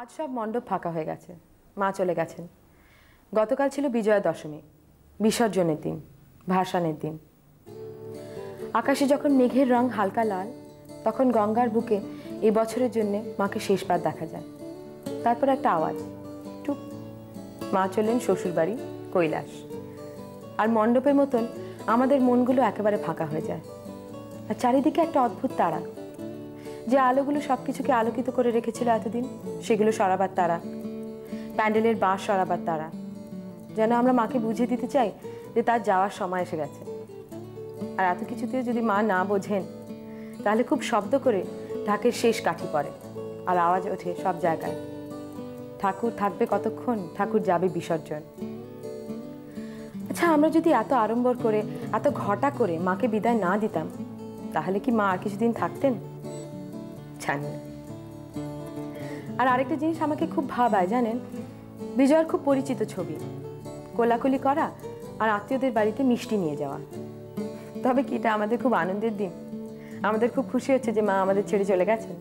আজ সব মণ্ডপ ফাঁকা হয়ে গেছে, মা চলে গেছেন। গতকাল ছিল বিজয়া দশমী, বিসর্জনের দিন, ভাসানের দিন। আকাশে যখন মেঘের রং হালকা লাল, তখন গঙ্গার বুকে এই বছরের জন্য মাকে শেষবার দেখা যায়। তারপর একটা আওয়াজ, টুক। মা চললেন শ্বশুরবাড়ি কৈলাস। আর মণ্ডপের মতন আমাদের মনগুলো একেবারে ফাঁকা হয়ে যায়। আর চারিদিকে একটা অদ্ভুত তারা, যে আলোগুলো সব কিছুকে আলোকিত করে রেখেছিল এতদিন, সেগুলো সরাবার তারা, প্যান্ডেলের বাঁশ সরাবার তারা। যেন আমরা মাকে বুঝিয়ে দিতে চাই যে তার যাওয়ার সময় এসে গেছে। আর এত কিছুতেও যদি মা না বোঝেন, তাহলে খুব শব্দ করে ঢাকের শেষ কাঠি পড়ে আর আওয়াজ ওঠে সব জায়গায়, ঠাকুর থাকবে কতক্ষণ, ঠাকুর যাবে বিসর্জন। আচ্ছা, আমরা যদি এত আড়ম্বর করে, এত ঘটা করে মাকে বিদায় না দিতাম, তাহলে কি মা আর কিছুদিন থাকতেন? জানি না। আর আরেকটা জিনিস আমাকে খুব ভাবায় জানেন, বিজয়ের খুব পরিচিত ছবি, কোলাকুলি করা আর আত্মীয়দের বাড়িতে মিষ্টি নিয়ে যাওয়া। তবে কি এটা আমাদের খুব আনন্দের দিন? আমাদের খুব খুশি হচ্ছে যে মা আমাদের ছেড়ে চলে গেছেন?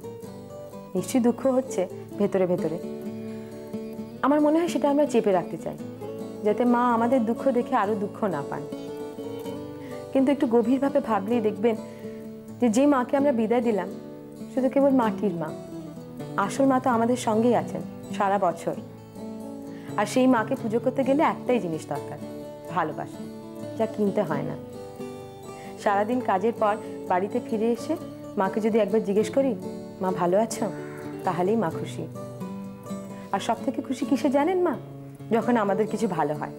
নিশ্চয়ই দুঃখ হচ্ছে ভেতরে ভেতরে। আমার মনে হয় সেটা আমরা চেপে রাখতে চাই, যাতে মা আমাদের দুঃখ দেখে আরো দুঃখ না পান। কিন্তু একটু গভীরভাবে ভাবলেই দেখবেন যে মাকে আমরা বিদায় দিলাম, শুধু কেবল মাটির মা। আসল মা তো আমাদের সঙ্গেই আছেন সারা বছর। আর সেই মাকে পুজো করতে গেলে একটাই জিনিস দরকার, ভালোবাসা, যা কিনতে হয় না। সারাদিন কাজের পর বাড়িতে ফিরে এসে মাকে যদি একবার জিজ্ঞেস করি, মা ভালো আছো, তাহলেই মা খুশি। আর সব থেকে খুশি কিসে জানেন মা? যখন আমাদের কিছু ভালো হয়।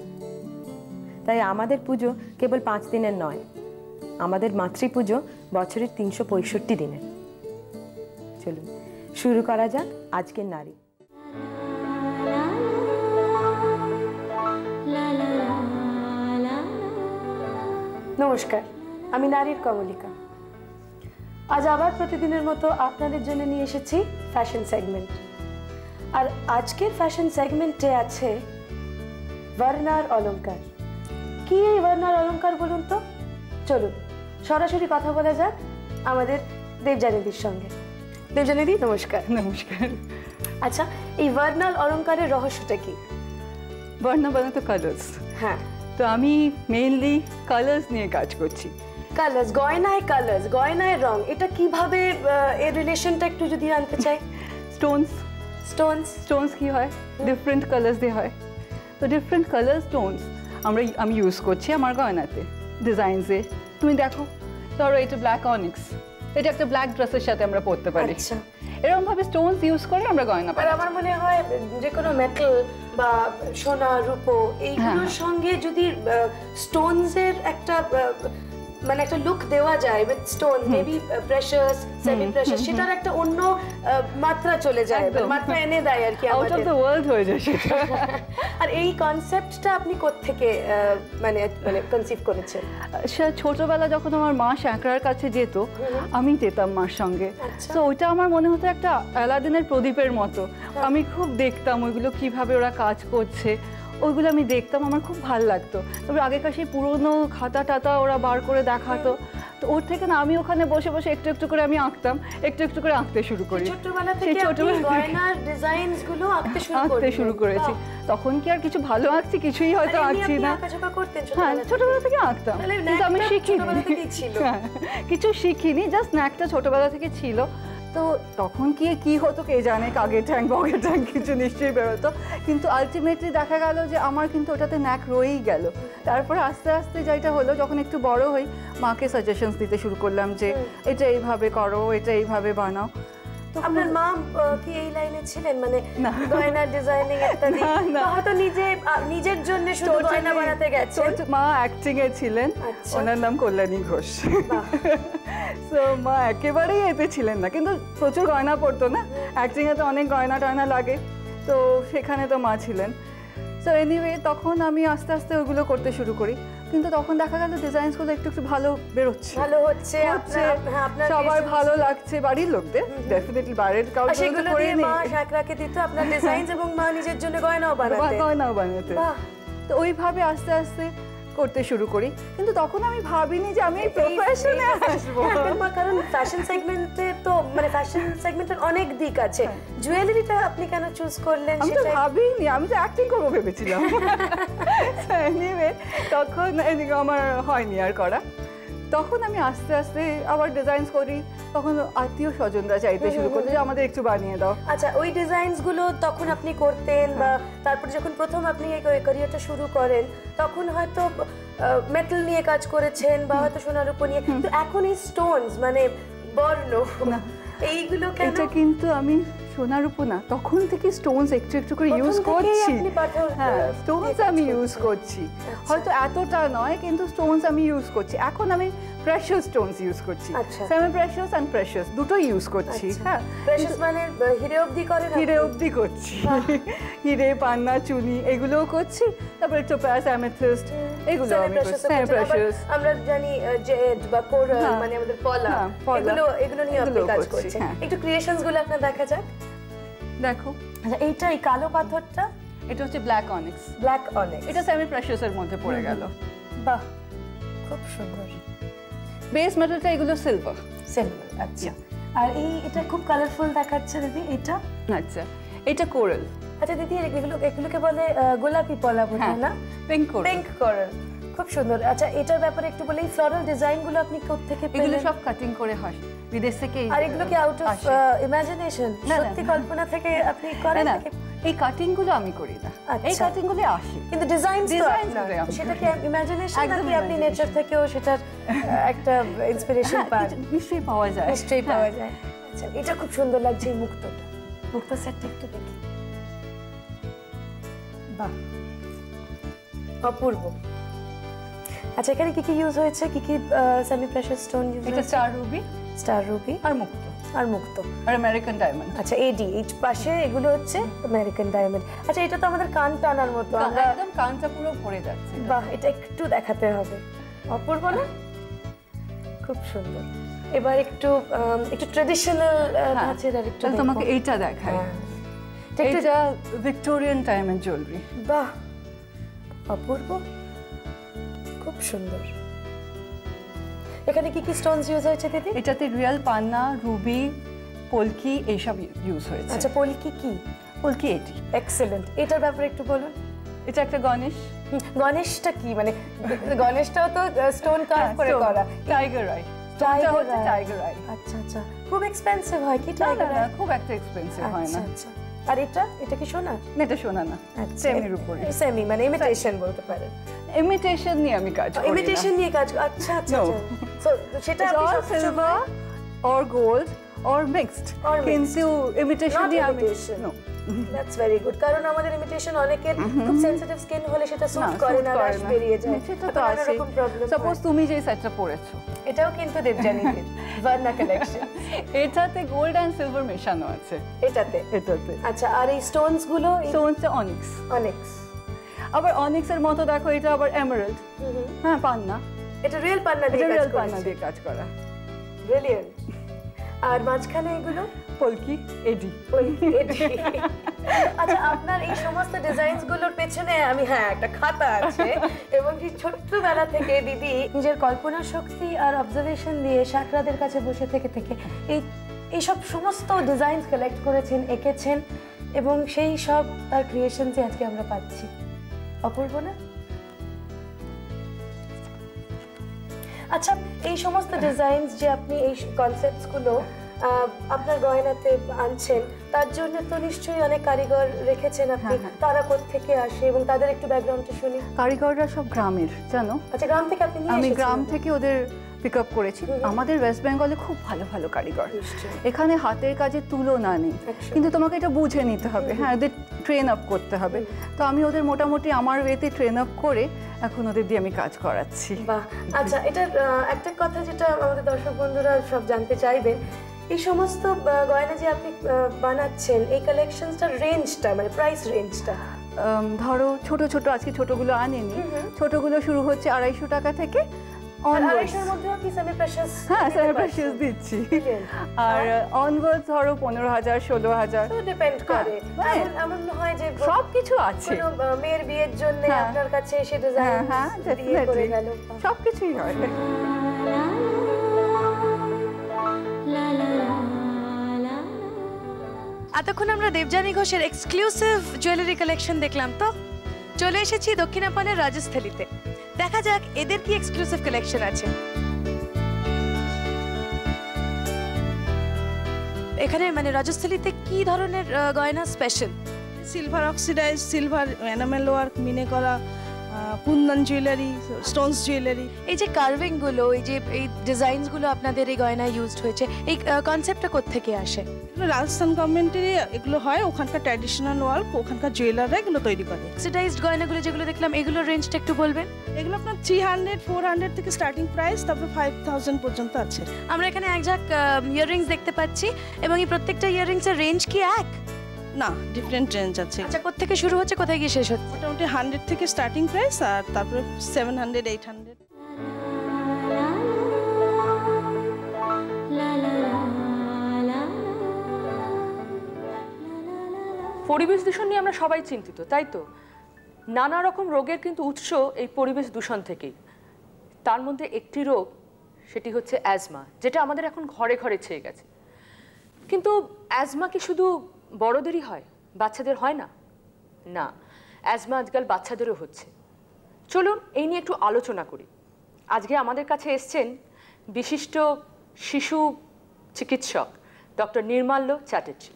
তাই আমাদের পুজো কেবল 5 দিনের নয়, আমাদের মাতৃপুজো বছরের 365 দিনের। চলুন শুরু করা যাক আজকের নারী। নমস্কার, আমি নারীর কমলিকা। আজ আবার প্রতিদিনের মতো আপনাদের জন্য নিয়ে এসেছি ফ্যাশন সেগমেন্ট। আর আজকের ফ্যাশন সেগমেন্টে আছে বর্ণার অলংকার। কি এই বর্ণার অলংকার বলুন তো? চলুন সরাসরি কথা বলা যাক আমাদের দেবযানীদির সঙ্গে। দেবযানীদি নমস্কার। নমস্কার। আচ্ছা, এই বর্ণার অলংকারের রহস্যটা কি? বর্ণা মানে তো কালার্স। হ্যাঁ, তো আমি মেইনলি কালার্স নিয়ে কাজ করছি। কালার্স, গয়নায় রং, এটা কিভাবে এর রিলেশনটা একটু যদি জানতে চাই। স্টোনস কি হয়, ডিফারেন্ট কালার্স দিয়ে হয়। তো ডিফারেন্ট কালার স্টোনস আমি ইউজ করছি আমার গয়নাতে, ডিজাইনসে। তুমি দেখো, ধরো এটা ব্ল্যাক অনিক্স, এটা একটা ব্ল্যাক ড্রেসের সাথে আমরা পরতে পারি। আচ্ছা, এরকম ভাবে স্টোনস ইউজ করে আমরা গয়না পাই। আর আমার মনে হয় যে কোনো মেটাল বা সোনা রূপো এইগুলোর সঙ্গে যদি স্টোনসের একটা মানে একটা লুক দেওয়া যায় with stone, maybe precious, semi precious, সেটার একটা অন্য মাত্রা চলে যায়, মাত্রা এনে দেয় আর কি আউট অফ দ্য ওয়ার্ল্ড হয়ে যায় সেটা। আর এই কনসেপ্টটা আপনি কোত্থেকে মানে কনসিভ করেছেন? ছোটবেলা যখন আমার মা শ্যাঁকড়ার কাছে যেত, আমি যেতাম মার সঙ্গে। তো ওইটা আমার মনে হতো একটা আলাদিনের প্রদীপের মতো। আমি খুব দেখতাম ওইগুলো কিভাবে ওরা কাজ করছে, ওইগুলো আমি দেখতাম, আমার খুব ভালো লাগতো। তবে আগেকার সেই পুরোনো খাতা টাতা ওরা বার করে দেখাতো, তো ওর থেকে না আমি ওখানে বসে বসে একটু একটু করে আমি আঁকতাম, একটু একটু করে আঁকতে শুরু করি। ছোটবেলা থেকে গয়নার ডিজাইনগুলো আঁকতে শুরু করেছি। তখন কি আর কিছু ভালো আঁকছি? কিছুই হয়তো আঁকছি না। হ্যাঁ, ছোটবেলা থেকে আঁকতাম, কিন্তু আমি শিখিনি, কিছু শিখিনি, জাস্ট ন্যাকটা ছোটবেলা থেকে ছিল। তো তখন কি হতো কে জানে, কাগের ঠ্যাং বগের ঠ্যাং কিছু নিশ্চয়ই বেরোতো, কিন্তু আলটিমেটলি দেখা গেল যে আমার কিন্তু ওটাতে ন্যাক রয়েই গেল। তারপরে আস্তে আস্তে যেটা হলো, যখন একটু বড় হই, মাকে সাজেশনস দিতে শুরু করলাম যে এটা এইভাবে করো, এটা এইভাবে বানাও। আপনার মা কি এই লাইনে ছিলেন, মানে গয়না ডিজাইনিং ইত্যাদি? হয়তো নিজের জন্য শুধু গয়না বানাতে গেছেন? মা অ্যাক্টিং এ ছিলেন, ওনার নাম কল্যাণী ঘোষ। সো মা একেবারেই এতে ছিলেন না, কিন্তু প্রচুর গয়না পড়তো না, অ্যাক্টিং এ তো অনেক গয়না টয়না লাগে, তো সেখানে তো মা ছিলেন। সো এনিওয়ে, তখন আমি আস্তে আস্তে ওইগুলো করতে শুরু করি, কিন্তু তখন দেখা গেল ডিজাইনসগুলো একটু একটু ভালো বেরোচ্ছে, সবার ভালো লাগছে, বাড়ির লোকদের ডেফিনেটলি, বাইরের কাউকে করে মা শাকরাকে দিত আপনার ডিজাইনস, এবং মা নিজের জন্য গয়নাও বানাতে। তো ওইভাবে আস্তে আস্তে করতে শুরু করি, কিন্তু তখন আমি ভাবিনি যে আমি প্রফেশনে আসবো। কারণ ফ্যাশন সেগমেন্টে তো মানে ফ্যাশন সেগমেন্টের অনেক দিক আছে, জুয়েলারিটা আপনি কেন চুজ করলেন? আমি তো ভাবিনি, আমি তো অ্যাক্টিং করবো ভেবেছিলাম। এনিওয়ে তখন এদিকে আমার হয়নি আর করা। তখন আমি আস্তে আস্তে আবার ডিজাইনস করি, তখন আত্মীয় স্বজনরা চাইতে শুরু করলো যে আমাদের একটু বানিয়ে দাও। আচ্ছা, ওই ডিজাইনসগুলো তখন আপনি করতেন বা তারপর যখন প্রথম আপনি এই ক্যারিয়ারটা শুরু করেন তখন হয়তো মেটাল নিয়ে কাজ করেছেন বা হয়তো সোনার উপর নিয়ে, কিন্তু এখন এই স্টোনস মানে বর্ণ এইগুলো কেন? এটা কিন্তু আমি সোনার উপর না, তখন থেকে স্টোনস একটু একটু করে ইউজ করছি। হ্যাঁ, স্টোনস আমি ইউজ করছি, হয়তো এতটা নয় কিন্তু স্টোনস আমি ইউজ করছি। এখন আমি প্রেশাস স্টোনস ইউজ করছি, সেমি প্রেশাস এন্ড প্রেশাস দুটোই ইউজ করছি। হ্যাঁ, প্রেশাস মানে হিরে অবধি করেন? হিরে অবধি করছি, হিরে, পান্না, চুনি এগুলোও করছি, তারপরে টোপাজ, অ্যামেথিস্ট এগুলো আমি করছি। সেমি প্রেশাস আমরা জানি জেড বা কোরাল মানে আমাদের পলা, এগুলো নিয়ে আপনি কাজ করছেন। একটু ক্রিয়েশনস গুলো আপনার দেখা যাক। দেখো, আচ্ছা এইটা এই কালো পাথরটা, এটা হচ্ছে ব্ল্যাক অনিক্স। ব্ল্যাক অনিক্স, এটা সেমি প্রেশাসের মধ্যে পড়ে গেল। বাহ, খুব সুন্দর। বেস মেটালটা এগুলো সিলভার। সিলভার, আচ্ছা। আর এটা খুব কালারফুল দেখাচ্ছে দিদি, এটা? আচ্ছা, এটা কোরাল। আচ্ছা দিদি, এগুলোকে বলে গোলাপি পলা বোধহয় না? Pink coral. পিঙ্ক কোরাল, খুব সুন্দর। আচ্ছা, এটার ব্যাপারে একটু বলে, এই ফ্লোরাল ডিজাইনগুলো আপনি কোত্থেকে পেলেন? এগুলো সব কাটিং করে হয় বিদেশ থেকে। আর এগুলো কি আউট অফ ইমাজিনেশন, সত্যি কল্পনা থেকে আপনি করেন? না, এই কাটিং গুলো আমি করি না, এই কাটিং গুলো আসে, কিন্তু ডিজাইনস তো আপনার, সেটা কি ইমাজিনেশন নাকি আপনি নেচার থেকেও সেটার একটা ইন্সপিরেশন পান? নিশ্চয়ই পাওয়া যায়, নিশ্চয়ই পাওয়া যায়। আচ্ছা, এটা খুব সুন্দর লাগছে, এই মুক্তটা, মুক্ত সেটটা একটু দেখি। বাহ, অপূর্ব। আচ্ছা, এখানে কি কি ইউজ হয়েছে, কি কি সেমি প্রেশাস স্টোন ইউজ হয়েছে? এটা স্টার রুবি, স্টার রুবি আর মুক্ত, আর আমেরিকান ডায়মন্ড। আচ্ছা, এডি এই পাশে এগুলো হচ্ছে আমেরিকান ডায়মন্ড। আচ্ছা, এটা তো আমাদের কান টানার মতো, আমরা একদম কানটা পুরো ভরে যাচ্ছে। বাহ, এটা একটু দেখাতে হবে, অপূর্ব না? খুব সুন্দর। এবার একটু ট্র্যাডিশনাল ধাঁচের আর একটু তোমাকে এইটা দেখাই। এটা ভিক্টোরিয়ান টাইমের জুয়েলারি। বাহ, অপূর্ব, খুব সুন্দর। এখানে কি কি স্টোনস ইউজ হয়েছে দিদি? এটাতে রিয়েল পান্না, রুবি, পলকি এইসব ইউজ হয়েছে। আচ্ছা, পলকি কি? পলকি এটি। এক্সেলেন্ট। এটার ব্যাপারে একটু বলুন। এটা একটা গণেশ। গণেশটা কি মানে? গণেশটাও তো স্টোন কার্ভ করে করা। Tiger I. Tiger I. আচ্ছা আচ্ছা, খুব এক্সপেন্সিভ হয় কি টাইগার আই? খুব একটা এক্সপেন্সিভ হয় না। আচ্ছা, আর এটা কি সোনা? না, এটা সোনা না, সেমির উপরে। সেমি মানে ইমিটেশন বলতে পারেন। ইমিটেশন নিয়ে আমি কাজ করি। ইমিটেশন নিয়ে কাজ, আচ্ছা আচ্ছা। সো সেটা আপনি silver or gold or mixed, কিন্তু ইমিটেশন নিয়ে আমি নো। দ্যাটস ভেরি গুড, কারণ আমাদের ইমিটেশন অনেকের খুব সেনসিটিভ স্কিন হলে সেটা স্যুট করে না, র্যাশ বেরিয়ে যায়, সেটা তো আছে। সাপোজ তুমি যে সেটটা পরেছো, এটাও কিন্তু দেবযানীদের ভার্না কালেকশন। এটাতে গোল্ড এন্ড সিলভার মেশানো আছে। এটাতে? আচ্ছা, আর এই স্টোনস গুলো? স্টোনসটা অনিক্স। আবার অনিক্সের মতো দেখো, এটা আবার এমারাল্ড। হ্যাঁ, পান্না। এটা রিয়েল পান্না দিয়ে কাজ করা। ব্রিলিয়ান্ট। আর মাঝখানে এগুলো? পলকি, এডি। আচ্ছা, আপনার এই সমস্ত ডিজাইনস গুলোর পেছনে আমি একটা খাতা আছে, এবং কি ছোট্টবেলা থেকে দিদি নিজের কল্পনা শক্তি আর অবজারভেশন দিয়ে সাকরাদের কাছে বসে থেকে এই সব সমস্ত ডিজাইনস কালেক্ট করেছেন, এঁকেছেন, এবং সেই সব তার ক্রিয়েশনসই আজকে আমরা পাচ্ছি। অপূর্ব না? আচ্ছা, এই সমস্ত ডিজাইনস যে আপনি এই কনসেপ্টস গুলো আপনার গয়নাতে আনছেন, তার জন্য তো নিশ্চয়ই অনেক কারিগর রেখেছেন আপনি। তারা কোত্থেকে আসে এবং তাদের একটু ব্যাকগ্রাউন্ডটা শুনি। কারিগররা সব গ্রামের, জানো। আচ্ছা, গ্রাম থেকে আপনি নিয়ে এসেছেন? আমি গ্রাম থেকে ওদের পিক আপ করেছি। আমাদের ওয়েস্ট বেঙ্গলে খুব ভালো ভালো কারিগর, এখানে হাতের কাজে তুলনা নেই, কিন্তু তোমাকে এটা বুঝে নিতে হবে। হ্যাঁ, ওদের ট্রেন আপ করতে হবে। তো আমি ওদের মোটামুটি আমার ওয়েতে ট্রেন আপ করে এখন ওদের দিয়ে আমি কাজ করাচ্ছি। বাহ। আচ্ছা, এটার একটা কথা যেটা আমাদের দর্শক বন্ধুরা সব জানতে চাইবেন, এই সমস্ত গয়না যে আপনি বানাচ্ছেন, এই কালেকশনসটার রেঞ্জটা মানে প্রাইস রেঞ্জটা? ধরো ছোট ছোট, আজকে ছোটগুলো আনেনি, ছোটগুলো শুরু হচ্ছে 250 টাকা থেকে, অনওয়ার্ডস মধ্যেও কি সেমি প্রেশাস? হ্যাঁ সেমি প্রেশাস দিচ্ছি। আর অনওয়ার্ডস ধরো 15,000 16,000 তো ডিপেন্ড করে। এমন হয় যে সব কিছু আছে, কোনো মেয়ের বিয়ের জন্য আপনার কাছে এসে ডিজাইন হ্যাঁ দিয়ে করে গেল, সব কিছুই হয়। এতক্ষণ আমরা দেবযানী ঘোষের এক্সক্লুসিভ জুয়েলারি কালেকশন দেখলাম, তো চলে এসেছি দক্ষিণাপানের রাজস্থলীতে। দেখা যাক এদের কি এক্সক্লুসিভ কালেকশন আছে। এখানে মানে রাজস্থলীতে কি ধরনের গয়না special? Silver oxidise, silver enamel work, মিনে করা, কুন্দন জুয়েলারি, স্টোনস জুয়েলারি। এই যে কার্ভিং গুলো, এই যে এই ডিজাইনস গুলো আপনাদের এই গয়নায় ইউজড হয়েছে, এই কনসেপ্টটা কোত্থেকে আসে? রাজস্থান গভর্নমেন্টের এগুলো হয়, ওখানকার ট্র্যাডিশনাল ওয়ার্ক, ওখানকার জুয়েলাররা এগুলো তৈরি করে। অক্সিডাইজড গয়নাগুলো যেগুলো দেখলাম, এগুলোর রেঞ্জটা একটু বলবেন? এগুলো আপনার 300 400 থেকে স্টার্টিং প্রাইস, তারপর 5000 পর্যন্ত আছে। আমরা এখানে একঝাক ইয়াররিংস দেখতে পাচ্ছি, এবং এই প্রত্যেকটা ইয়াররিংসের রেঞ্জ কি এক? না, ডিফারেন্ট রেঞ্জ আছে। আচ্ছা, কোত্থেকে শুরু হচ্ছে, কোথায় গিয়ে শেষ হচ্ছে? মোটামুটি 100 থেকে স্টার্টিং প্রাইস, আর তারপরে 700 800। পরিবেশ দূষণ নিয়ে আমরা সবাই চিন্তিত, তাই তো? নানা রকম রোগের কিন্তু উৎস এই পরিবেশ দূষণ থেকেই। তার মধ্যে একটি রোগ, সেটি হচ্ছে অ্যাজমা, যেটা আমাদের এখন ঘরে ঘরে ছেয়ে গেছে। কিন্তু অ্যাজমা কি শুধু বড়দেরই হয়, বাচ্চাদের হয় না? না, অ্যাজমা আজকাল বাচ্চাদেরও হচ্ছে। চলুন এই নিয়ে একটু আলোচনা করি। আজকে আমাদের কাছে এসছেন বিশিষ্ট শিশু চিকিৎসক ডক্টর নির্মাল্য চ্যাটার্জি।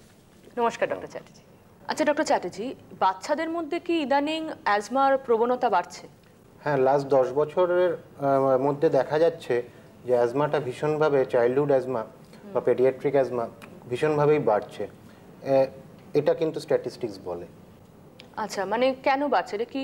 নমস্কার ডক্টর চ্যাটার্জি। আচ্ছা ডক্টর চ্যাটার্জি, বাচ্চাদের মধ্যে কি ইদানিং অ্যাজমার প্রবণতা বাড়ছে? হ্যাঁ, লাস্ট 10 বছরের মধ্যে দেখা যাচ্ছে যে অ্যাজমাটা ভীষণভাবে, চাইল্ডহুড অ্যাজমা বা পেডিয়াট্রিক অ্যাজমা ভীষণভাবেই বাড়ছে। এটা কিন্তু স্ট্যাটিস্টিক্স বলে। আচ্ছা, মানে কেন বাড়ছে? এটা কি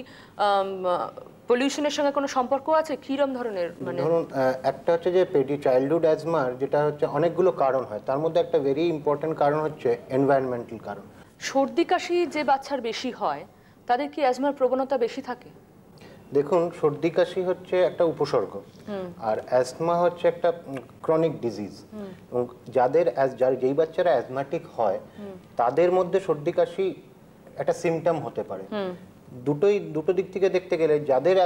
পলিউশনের সঙ্গে কোনো সম্পর্ক আছে? কিরকম ধরনের? মানে ধরুন, একটা হচ্ছে যে চাইল্ডহুড অ্যাজমার যেটা হচ্ছে অনেকগুলো কারণ হয়, তার মধ্যে একটা ভেরি ইম্পর্টেন্ট কারণ হচ্ছে এনভায়রনমেন্টাল কারণ। সর্দি কাশি যে বাচ্চার বেশি হয়, তাদের কি অ্যাজমার প্রবণতা বেশি থাকে? দেখুন, সর্দি কাশি হচ্ছে একটা উপসর্গ, আর অ্যাজমা হচ্ছে একটা ক্রনিক ডিজিজ। এবং যেই বাচ্চারা অ্যাজমাটিক হয়, তাদের মধ্যে সর্দি কাশি একটা সিমটম হতে পারে। দুটো দিক থেকে দেখতে গেলে যাদের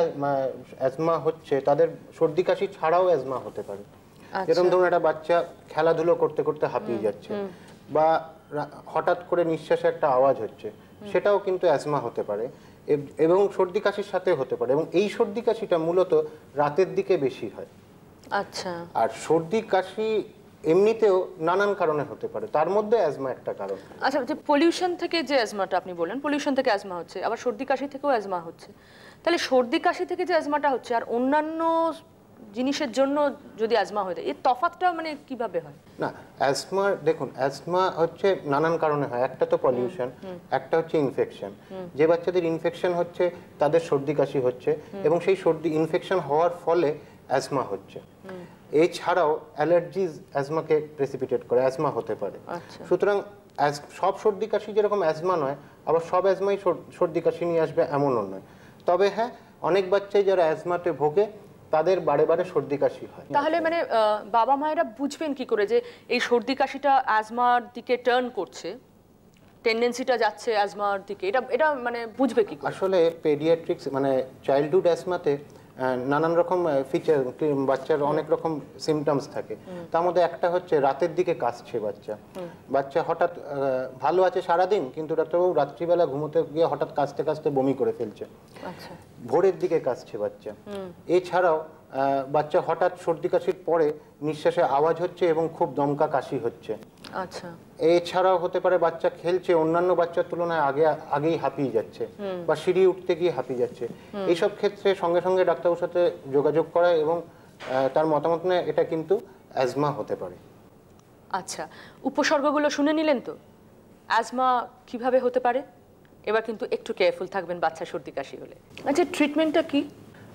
অ্যাজমা হচ্ছে তাদের সর্দি কাশি ছাড়াও অ্যাজমা হতে পারে। যেরকম ধরুন, একটা বাচ্চা খেলাধুলো করতে করতে হাঁপিয়ে যাচ্ছে, বা হঠাৎ করে নিঃশ্বাসে একটা আওয়াজ হচ্ছে, সেটাও কিন্তু অ্যাজমা হতে পারে, এবং সর্দি কাশির সাথে হতে পারে। এবং এই সর্দি কাশিটা মূলত রাতের দিকে বেশি হয়। আচ্ছা। আর সর্দি কাশি এমনিতেও নানান কারণে হতে পারে, তার মধ্যে অ্যাজমা একটা কারণ। আচ্ছা, যে পলিউশন থেকে যে অ্যাজমাটা আপনি বললেন, পলিউশন থেকে অ্যাজমা হচ্ছে, আবার সর্দি কাশি থেকেও অ্যাজমা হচ্ছে, তাহলে সর্দি কাশি থেকে যে অ্যাজমাটা হচ্ছে আর অন্যান্য জিনিসের জন্য যদি অ্যাজমা হয়ে যায়, এর তফাৎটা মানে কিভাবে হয়? না, অ্যাজমা দেখুন, অ্যাজমা হচ্ছে নানান কারণে হয়। একটা তো পলিউশন, একটা হচ্ছে ইনফেকশন। যে বাচ্চাদের ইনফেকশন হচ্ছে তাদের সর্দি কাশি হচ্ছে, এবং সেই সর্দি ইনফেকশন হওয়ার ফলে অ্যাজমা হচ্ছে। এছাড়াও অ্যালার্জিজ অ্যাজমাকে প্রেসিপিটেট করে, অ্যাজমা হতে পারে। সুতরাং সব সর্দি কাশি যেরকম অ্যাজমা নয়, আবার সব অ্যাজমাই সর্দি কাশি নিয়ে আসবে এমনও নয়। তবে হ্যাঁ, অনেক বাচ্চাই যারা অ্যাজমাতে ভোগে তাদের বারে বারে সর্দি কাশি হয়। তাহলে মানে বাবা মায়েরা বুঝবেন কি করে যে এই সর্দি কাশিটা অ্যাজমার দিকে টার্ন করছে, টেন্ডেন্সিটা যাচ্ছে অ্যাজমার দিকে? এটা মানে বুঝবে কি করে? আসলে পেডিয়াট্রিক্স মানে চাইল্ডহুড অ্যাজমাতে নানান রকম ফিচার, বাচ্চার অনেক রকম সিমটমস থাকে। তার মধ্যে একটা হচ্ছে রাতের দিকে কাশছে বাচ্চা হঠাৎ ভালো আছে সারাদিন, কিন্তু ডাক্তারবাবু রাত্রিবেলা ঘুমোতে গিয়ে হঠাৎ কাশতে কাশতে বমি করে ফেলছে। আচ্ছা। ভোরের দিকে কাশছে বাচ্চা। এছাড়াও বাচ্চা হঠাৎ সর্দি কাশির পরে নিঃশ্বাসে আওয়াজ হচ্ছে এবং খুব দমকা কাশি হচ্ছে। আচ্ছা। এছাড়াও হতে পারে বাচ্চা খেলছে, অন্যান্য বাচ্চার তুলনায় আগেই হাঁপিয়ে যাচ্ছে, বা সিঁড়ি উঠতে গিয়ে হাঁপিয়ে যাচ্ছে। এইসব ক্ষেত্রে সঙ্গে সঙ্গে ডাক্তারের সাথে যোগাযোগ করা এবং তার মতামত নেয়, এটা কিন্তু অ্যাজমা হতে পারে। আচ্ছা, উপসর্গগুলো শুনে নিলেন তো? অ্যাজমা কিভাবে হতে পারে? এবার কিন্তু একটু কেয়ারফুল থাকবেন বাচ্চা সর্দি কাশি হলে। আচ্ছা, ট্রিটমেন্টটা কি?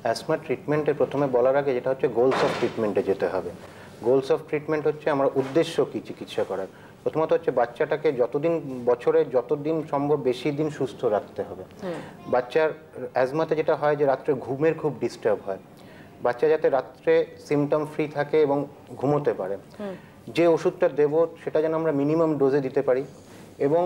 অ্যাজমা ট্রিটমেন্টে প্রথমে বলার আগে যেটা হচ্ছে গোলস অফ ট্রিটমেন্টে যেতে হবে। গোলস অফ ট্রিটমেন্ট হচ্ছে আমার উদ্দেশ্য কি চিকিৎসা করার। প্রথমত হচ্ছে বাচ্চাটাকে বছরে যতদিন সম্ভব বেশি দিন সুস্থ রাখতে হবে। বাচ্চার অ্যাজমাতে যেটা হয় যে রাত্রে ঘুমের খুব ডিস্টার্ব হয়, বাচ্চা যাতে রাত্রে সিমটম ফ্রি থাকে এবং ঘুমোতে পারে। যে ওষুধটা দেব সেটা যেন আমরা মিনিমাম ডোজে দিতে পারি এবং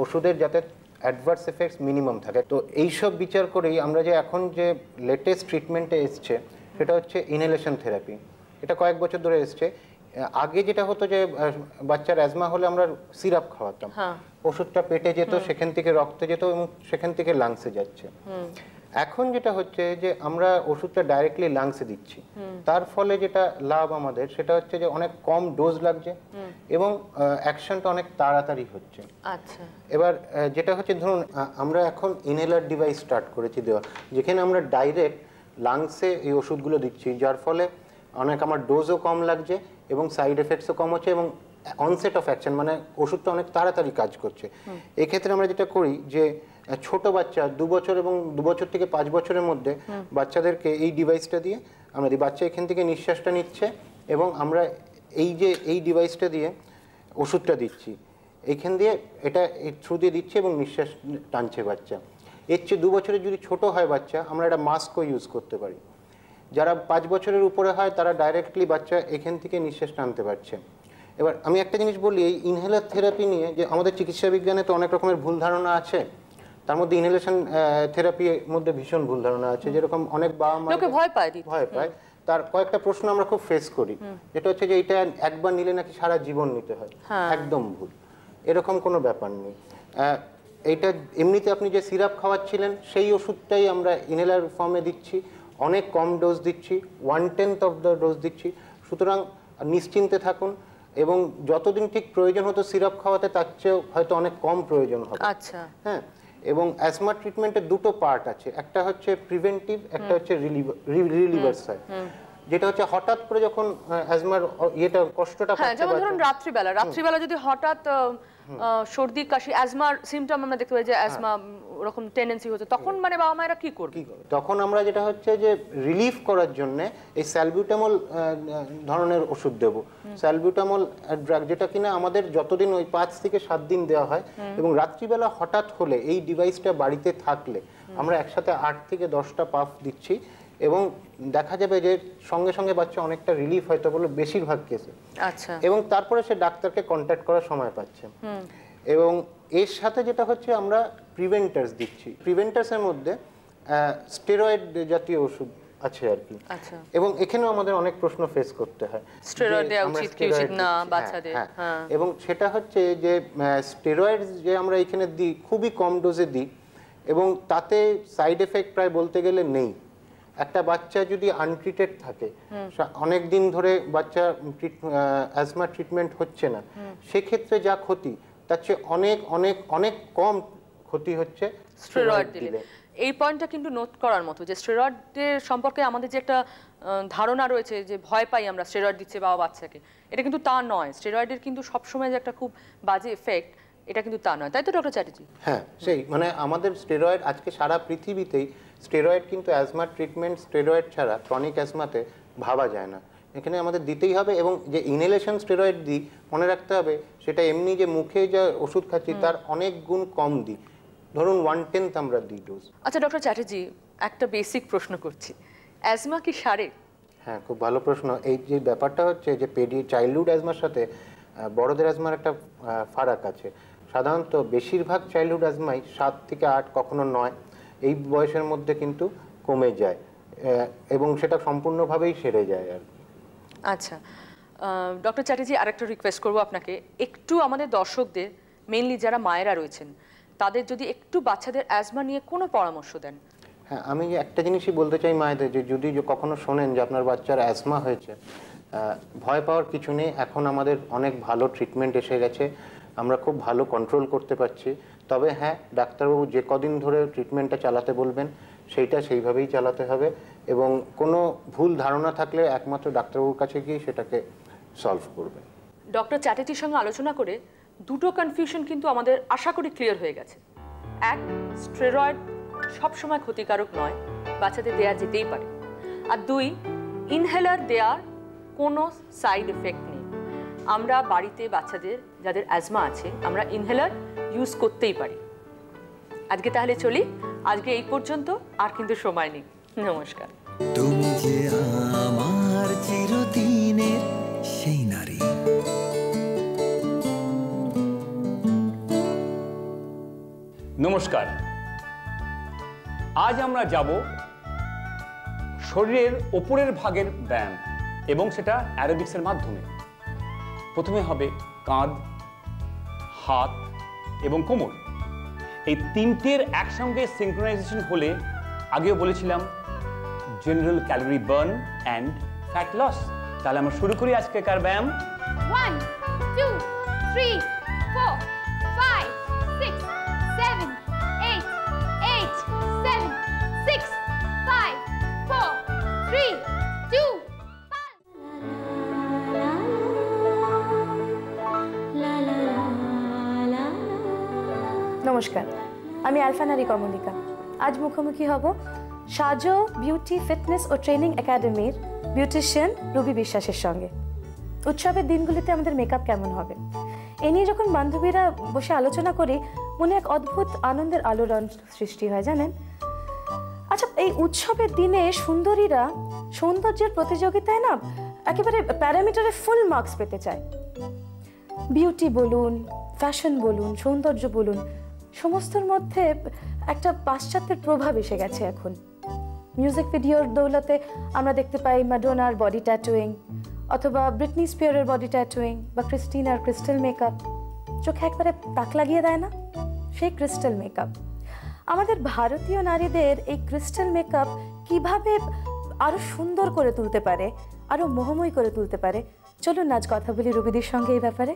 ওষুধের যাতে অ্যাডভার্স এফেক্টস মিনিমাম থাকে। তো এইসব বিচার করেই আমরা যে এখন যে লেটেস্ট ট্রিটমেন্টে এসছে সেটা হচ্ছে ইনহেলেশন থেরাপি। এটা কয়েক বছর ধরে এসছে। আগে যেটা হতো যে বাচ্চার অ্যাজমা হলে আমরা সিরাপ খাওয়াতাম, ওষুধটা পেটে যেত, সেখান থেকে রক্তে যেত এবং সেখান থেকে লাংসে যাচ্ছে। এখন যেটা হচ্ছে যে আমরা ওষুধটা ডাইরেক্টলি লাংসে দিচ্ছি, তার ফলে যেটা লাভ আমাদের সেটা হচ্ছে যে অনেক কম ডোজ লাগছে এবং অ্যাকশনটা অনেক তাড়াতাড়ি হচ্ছে। আচ্ছা, এবার যেটা হচ্ছে ধরুন আমরা এখন ইনহেলার ডিভাইস স্টার্ট করেছি দেওয়া, যেখানে আমরা ডাইরেক্ট লাংসে এই ওষুধগুলো দিচ্ছি, যার ফলে অনেক আমার ডোজও কম লাগছে এবং সাইড এফেক্টসও কম হচ্ছে এবং অনসেট অফ অ্যাকশন মানে ওষুধটা অনেক তাড়াতাড়ি কাজ করছে। এক্ষেত্রে আমরা যেটা করি যে ছোট বাচ্চা 2 বছর এবং 2 বছর থেকে 5 বছরের মধ্যে বাচ্চাদেরকে এই ডিভাইসটা দিয়ে আমরা দিই। বাচ্চা এখান থেকে নিঃশ্বাসটা নিচ্ছে এবং আমরা এই ডিভাইসটা দিয়ে ওষুধটা দিচ্ছি, এইখান দিয়ে এটা থ্রু দিয়ে দিচ্ছে এবং নিঃশ্বাস টানছে বাচ্চা। এর চেয়ে 2 বছরের যদি ছোট হয় বাচ্চা, আমরা একটা মাস্কও ইউজ করতে পারি। যারা 5 বছরের উপরে হয় তারা ডাইরেক্টলি বাচ্চা এখান থেকে নিঃশ্বাস টানতে পারছে। এবার আমি একটা জিনিস বলি, এই ইনহেলার থেরাপি নিয়ে যে আমাদের চিকিৎসা বিজ্ঞানে তো অনেক রকমের ভুল ধারণা আছে, তার মধ্যে ইনহেলেশন থেরাপির মধ্যে ভীষণ ভুল ধারণা আছে। যেরকম অনেক বাবা মা ভয় পায়, তার কয়েকটা প্রশ্ন আমরা খুব ফেস করি, যেটা হচ্ছে যে এটা একবার নিলে নাকি সারা জীবন নিতে হয়। একদম ভুল, এরকম কোনো ব্যাপার নেই। এইটা এমনিতে আপনি যে সিরাপ খাওয়াচ্ছিলেন সেই ওষুধটাই আমরা ইনহেলার ফর্মে দিচ্ছি, অনেক কম ডোজ দিচ্ছি, 1/10 অফ দ্য ডোজ দিচ্ছি। সুতরাং নিশ্চিন্তে থাকুন এবং যতদিন ঠিক প্রয়োজন হতো সিরাপ খাওয়াতে তার চেয়েও হয়তো অনেক কম প্রয়োজন হবে। আচ্ছা, হ্যাঁ। এবং অ্যাজমা ট্রিটমেন্টের দুটো পার্ট আছে, একটা হচ্ছে প্রিভেন্টিভ, একটা হচ্ছে রিলিভার সাইড। যেটা হচ্ছে হঠাৎ করে যখন অ্যাজমার ইয়েটা কষ্টটা পাচ্ছে, যেমন ধরুন রাত্রিবেলা যদি হঠাৎ সর্দি কাশি অ্যাজমার সিমটম আমরা দেখতে পাই যে অ্যাজমা ওরকম টেন্ডেন্সি হচ্ছে, তখন মানে বাবা মায়েরা কি করবে? তখন আমরা যেটা হচ্ছে যে রিলিফ করার জন্য এই স্যালবিউটামল ধরনের ওষুধ দেব। স্যালবিউটামল ড্রাগ, যেটা কিনা আমাদের যতদিন ওই 5 থেকে 7 দিন দেওয়া হয় এবং রাত্রিবেলা হঠাৎ হলে এই ডিভাইসটা বাড়িতে থাকলে আমরা একসাথে 8 থেকে 10টা পাফ দিচ্ছি এবং দেখা যাবে যে সঙ্গে সঙ্গে বাচ্চা অনেকটা রিলিফ হয়তো বলে বেশিরভাগ কেসে। আচ্ছা, এবং তারপরে সে ডাক্তারকে কন্ট্যাক্ট করার সময় পাচ্ছে। এবং এর সাথে যেটা হচ্ছে আমরা প্রিভেন্টার্স দিচ্ছি। প্রিভেন্টার্সের মধ্যে স্টেরয়েড জাতীয় ওষুধ আছে আর কি। আচ্ছা, এবং এখানেও আমাদের অনেক প্রশ্ন ফেস করতে হয়, স্টেরয়েড দেওয়া উচিত কি উচিত না বাচ্চাদের। এবং সেটা হচ্ছে যে স্টেরয়েড যে আমরা এখানে দিই খুবই কম ডোজে দিই এবং তাতে সাইড এফেক্ট প্রায় বলতে গেলে নেই। একটা বাচ্চা যদি আনট্রিটেড থাকে, অনেক দিন ধরে বাচ্চা অ্যাজমা ট্রিটমেন্ট হচ্ছে না, সেক্ষেত্রে যা ক্ষতি তার চেয়ে অনেক অনেক অনেক কম ক্ষতি হচ্ছে স্টেরয়েড দিলে। এই পয়েন্টটা কিন্তু নোট করার মতো যে স্টেরয়েডের সম্পর্কে আমাদের যে একটা ধারণা রয়েছে যে ভয় পাই আমরা স্টেরয়েড দিচ্ছে বাবা বাচ্চাকে, এটা কিন্তু তা নয়। স্টেরয়েডের কিন্তু সবসময় যে একটা খুব বাজে এফেক্ট, এটা কিন্তু তা নয়, তাই তো ডক্টর চ্যাটার্জি? হ্যাঁ, সেই মানে আমাদের স্টেরয়েড আজকে সারা পৃথিবীতেই স্টেরয়েড কিন্তু অ্যাজমা ট্রিটমেন্ট স্টেরয়েড ছাড়া ক্রনিক অ্যাজমাতে ভাবা যায় না। এখানে আমাদের দিতেই হবে এবং যে ইনহেলেশন স্টেরয়েড দিই মনে রাখতে হবে সেটা এমনি যে মুখে যা ওষুধ খাচ্ছি তার অনেক গুণ কম দিই, ধরুন 1/10 আমরা দিই ডোজ। আচ্ছা ডক্টর চ্যাটার্জি, একটা বেসিক প্রশ্ন করছি, অ্যাজমা কি সারে? হ্যাঁ, খুব ভালো প্রশ্ন। এই যে ব্যাপারটা হচ্ছে যে চাইল্ডহুড অ্যাজমার সাথে বড়দের অ্যাজমার একটা ফারাক আছে। সাধারণত বেশিরভাগ চাইল্ডহুড অ্যাজমাই 7 থেকে 8, কখনো 9 এই বয়সের মধ্যে কিন্তু কমে যায় এবং সেটা সম্পূর্ণভাবেই সেরে যায় আর কি। আচ্ছা ডক্টর চ্যাটার্জি, আরেকটা রিকোয়েস্ট করবো আপনাকে, একটু আমাদের দর্শকদের, মেইনলি যারা মায়েরা রয়েছেন, তাদের যদি একটু বাচ্চাদের অ্যাজমা নিয়ে কোনো পরামর্শ দেন। হ্যাঁ, আমি একটা জিনিসই বলতে চাই মায়েদের, যে যদি কখনো শোনেন যে আপনার বাচ্চার অ্যাজমা হয়েছে, ভয় পাওয়ার কিছু নেই। এখন আমাদের অনেক ভালো ট্রিটমেন্ট এসে গেছে, আমরা খুব ভালো কন্ট্রোল করতে পারছি। তবে হ্যাঁ, ডাক্তারবাবু যে কদিন ধরে ট্রিটমেন্টটা চালাতে বলবেন সেইভাবেই চালাতে হবে এবং কোনো ভুল ধারণা থাকলে একমাত্র ডাক্তারবাবুর কাছে গিয়ে সেটাকে সলভ করবে। ডক্টর চ্যাটার্জির সঙ্গে আলোচনা করে দুটো কনফিউশন কিন্তু আমাদের আশা করি ক্লিয়ার হয়ে গেছে। এক, স্টেরয়েড সবসময় ক্ষতিকারক নয়, বাচ্চাদের দেওয়া যেতেই পারে। আর 2, ইনহেলার দেওয়ার কোনো সাইড এফেক্ট নেই। আমরা বাড়িতে বাচ্চাদের যাদের অ্যাজমা আছে আমরা ইনহেলার ইউজ করতেই পারি। আজকে তাহলে চলি, আজকে এই পর্যন্ত, আর কিন্তু সময় নেই। নমস্কার। চিরদিনের সেই নারী। নমস্কার, আজ আমরা যাব শরীরের ওপরের ভাগের ব্যায়াম এবং সেটা অ্যারোবিক্সের মাধ্যমে। প্রথমে হবে কাঁধ, হাত এবং কোমর। এই তিনটের একসঙ্গে সিঙ্ক্রোনাইজেশন হলে, আগেও বলেছিলাম, general calorie burn and fat loss. তাহলে আমরা শুরু করি আজকেকার ব্যায়াম। 1 2 3 4 5 6 7 8 8 7 6 5 4 3 2 নমস্কার, আমি আলফা নারী কমলিকা। আজ মুখোমুখি হব সাজো বিউটি ফিটনেস ও ট্রেনিং একাডেমির বিউটিশিয়ান রুবি বিশ্বাসের সঙ্গে। উৎসবের দিনগুলিতে আমাদের মেকআপ কেমন হবে এ নিয়ে যখন বান্ধবীরা বসে আলোচনা করি, মনে এক অদ্ভুত আনন্দের আলোড়ন সৃষ্টি হয়, জানেন। আচ্ছা, এই উৎসবের দিনে সুন্দরীরা সৌন্দর্যের প্রতিযোগিতায় না একেবারে প্যারামিটারে ফুল মার্কস পেতে চায়। বিউটি বলুন, ফ্যাশন বলুন, সৌন্দর্য বলুন, সমস্তর মধ্যে একটা পাশ্চাত্যের প্রভাব এসে গেছে এখন। মিউজিক ভিডিওর দৌলতে আমরা দেখতে পাই ম্যাডোনার বডি ট্যাটুইং, অথবা ব্রিটনি স্পিয়ারের বডি ট্যাটুইং, বা ক্রিস্টিনার ক্রিস্টাল মেকআপ। চোখে একবারে তাক লাগিয়ে দেয় না সেই ক্রিস্টাল মেকআপ? আমাদের ভারতীয় নারীদের এই ক্রিস্টাল মেকআপ কিভাবে আরো সুন্দর করে তুলতে পারে, আরো মোহময়ী করে তুলতে পারে, চলুন আজ কথা বলি রুবিদির সঙ্গে এই ব্যাপারে।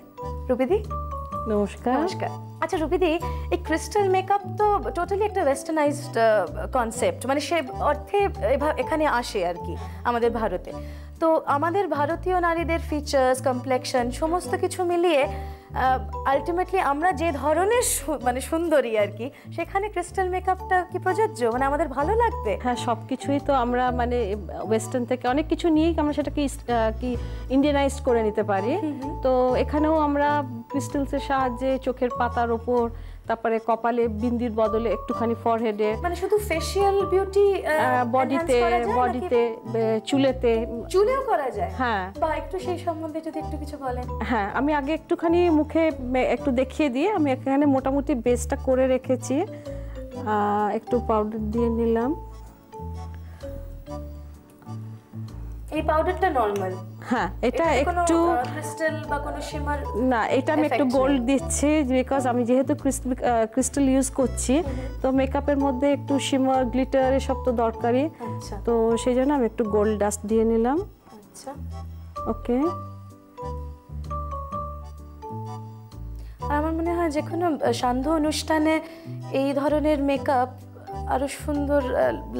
রুবিদি, নমস্কার। নমস্কার। আচ্ছা রুবিদি, এই ক্রিস্টাল মেকআপ তো টোটালি একটা ওয়েস্টার্নাইজড কনসেপ্ট, মানে সে অর্থে এখানে আসে আর কি আমাদের ভারতে। তো আমাদের ভারতীয় নারীদের ফিচার্স, কমপ্লেকশন সমস্ত কিছু মিলিয়ে আলটিমেটলি আমরা যে ধরনের মানে সুন্দরী আর কি, সেখানে ক্রিস্টাল মেকআপটা কি প্রযোজ্য? মানে আমাদের ভালো লাগবে? হ্যাঁ, সব কিছুই তো আমরা মানে ওয়েস্টার্ন থেকে অনেক কিছু নিয়েই আমরা সেটাকে কি ইন্ডিয়ানাইজড করে নিতে পারি। তো এখানেও আমরা ক্রিস্টালসের সাহায্যে চোখের পাতার ওপর, তারপরে কপালে বিন্দির বদলে একটুখানি ফরহেডে, মানে শুধু ফেশিয়াল বিউটি, বডিতে চুলেও করা যায়। হ্যাঁ, বা একটু সেই সম্বন্ধে যদি একটু কিছু বলেন। হ্যাঁ, আমি আগে একটুখানি মুখে একটু দেখিয়ে দিয়ে আমি এখানে মোটামুটি বেসটা করে রেখেছি। একটু পাউডার দিয়ে নিলাম। এই পাউডারটা নরমাল? হ্যাঁ, এটা একটু ক্রিস্টাল বা কোনো শিমার না, এটা আমি একটু গোল্ড দিচ্ছি বিকজ আমি যেহেতু ক্রিস্টাল ইউজ করছি, তো মেকআপের মধ্যে একটু শিমার, গ্লিটার এসব তো দরকারি। তো সেই জন্য আমি একটু গোল্ড ডাস্ট দিয়ে নিলাম। আচ্ছা, ওকে। আমার মনে হয় যে কোনো সান্ধ্য অনুষ্ঠানে এই ধরনের মেকআপ আরো সুন্দর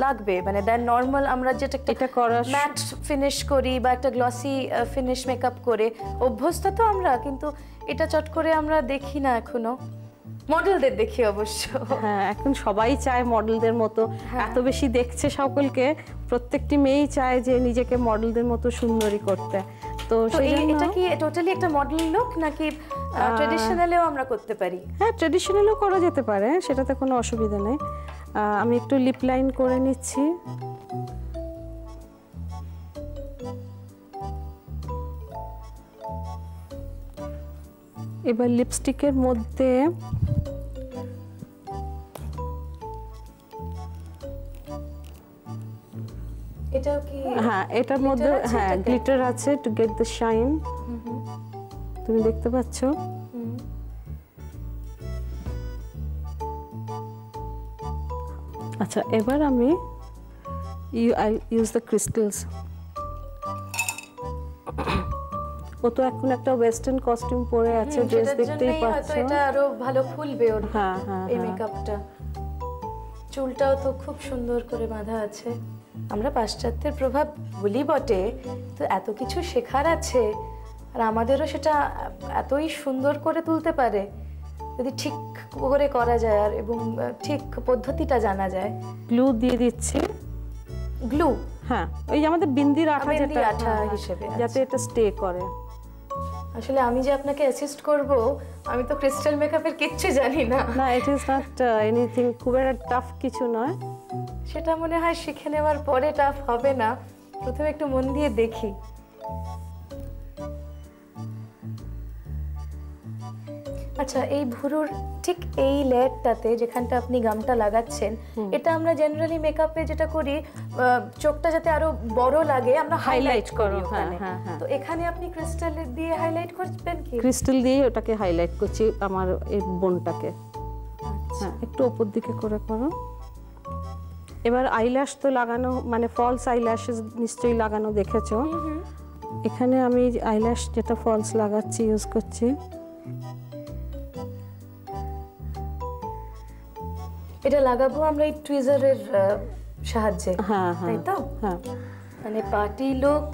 লাগবে, মানে দ্যান নর্মাল আমরা যেটা একটা ম্যাট ফিনিশ করি বা একটা গ্লসি ফিনিশ মেকআপ করে অভ্যস্ত তো আমরা, কিন্তু এটা চট করে আমরা দেখি না এখনো। মডেলদের দেখি অবশ্য। হ্যাঁ, এখন সবাই চায় মডেলদের মতো, এত বেশি দেখছে সকলকে, প্রত্যেকটি মেয়েই চায় যে নিজেকে মডেলদের মতো সুন্দরী করতে। তো এটা কি টোটালি একটা মডেল লুক নাকি ট্র্যাডিশনালেও আমরা করতে পারি? হ্যাঁ, ট্র্যাডিশনালও করা যেতে পারে, সেটাতে কোনো অসুবিধা নেই। আমি একটু লিপ লাইন করে নিচ্ছি। এবার লিপস্টিকের মধ্যে এটাও কি? হ্যাঁ, এটার মধ্যে হ্যাঁ গ্লিটার আছে টু গেট দ্য শাইন। তুমি দেখতে পাচ্ছো? আচ্ছা, এবার আমি আই ইউজ দ্য ক্রিস্টালস। ও তো এখন একটা ওয়েস্টার্ন কস্টিউম পরে আছে, ড্রেস দেখতেই পাচ্ছো। এটা আরো ভালো খুলবে ওর এই মেকআপটা। চুলটাও তো খুব সুন্দর করে বাঁধা আছে। আমরা পাশ্চাত্যের প্রভাব বলি বটে, তো এত কিছু শেখার আছে, আর আমাদেরও সেটা এতই সুন্দর করে তুলতে পারে যদি ঠিক করে করা যায় আর এবং ঠিক পদ্ধতিটা জানা যায়। গ্লু দিয়ে দিচ্ছি। গ্লু? হ্যাঁ, ওই আমাদের বিন্দির আঠা, যেটা আঠা হিসেবে, যাতে এটা স্টে করে। আসলে আমি যে আপনাকে অ্যাসিস্ট করব, আমি তো ক্রিস্টাল মেকআপের কিচ্ছু জানি না। না, ইট ইজ নট এনিথিং, খুব একটা টাফ কিছু নয়। সেটা মনে হয় শিখে নেওয়ার পরে টাফ হবে না, প্রথমে একটু মন দিয়ে দেখি। আচ্ছা, এই ভুরুর ঠিক এই লেয়ারটাতে যেখানটা আপনি গামটা লাগাচ্ছেন, এটা আমরা জেনারেলি মেকআপে যেটা করি, চোখটা যাতে আরো বড় লাগে আমরা হাইলাইট করি ওখানে। তো এখানে আপনি ক্রিস্টাল দিয়ে হাইলাইট করবেন কি? ক্রিস্টাল দিয়ে ওটাকে হাইলাইট করছি আমার এই বোনটাকে। হ্যাঁ, একটু উপর দিকে করে করো। এবার আইল্যাশ তো লাগানো, মানে ফলস আইল্যাশ নিশ্চয়ই লাগানো দেখেছো। এখানে আমি আইল্যাশ যেটা ফলস লাগাচ্ছি, ইউজ করছি। এটা লাগাবো আমরা এই টুইজারের সাহায্যে, তাই তো? হ্যাঁ, মানে পার্টি লুক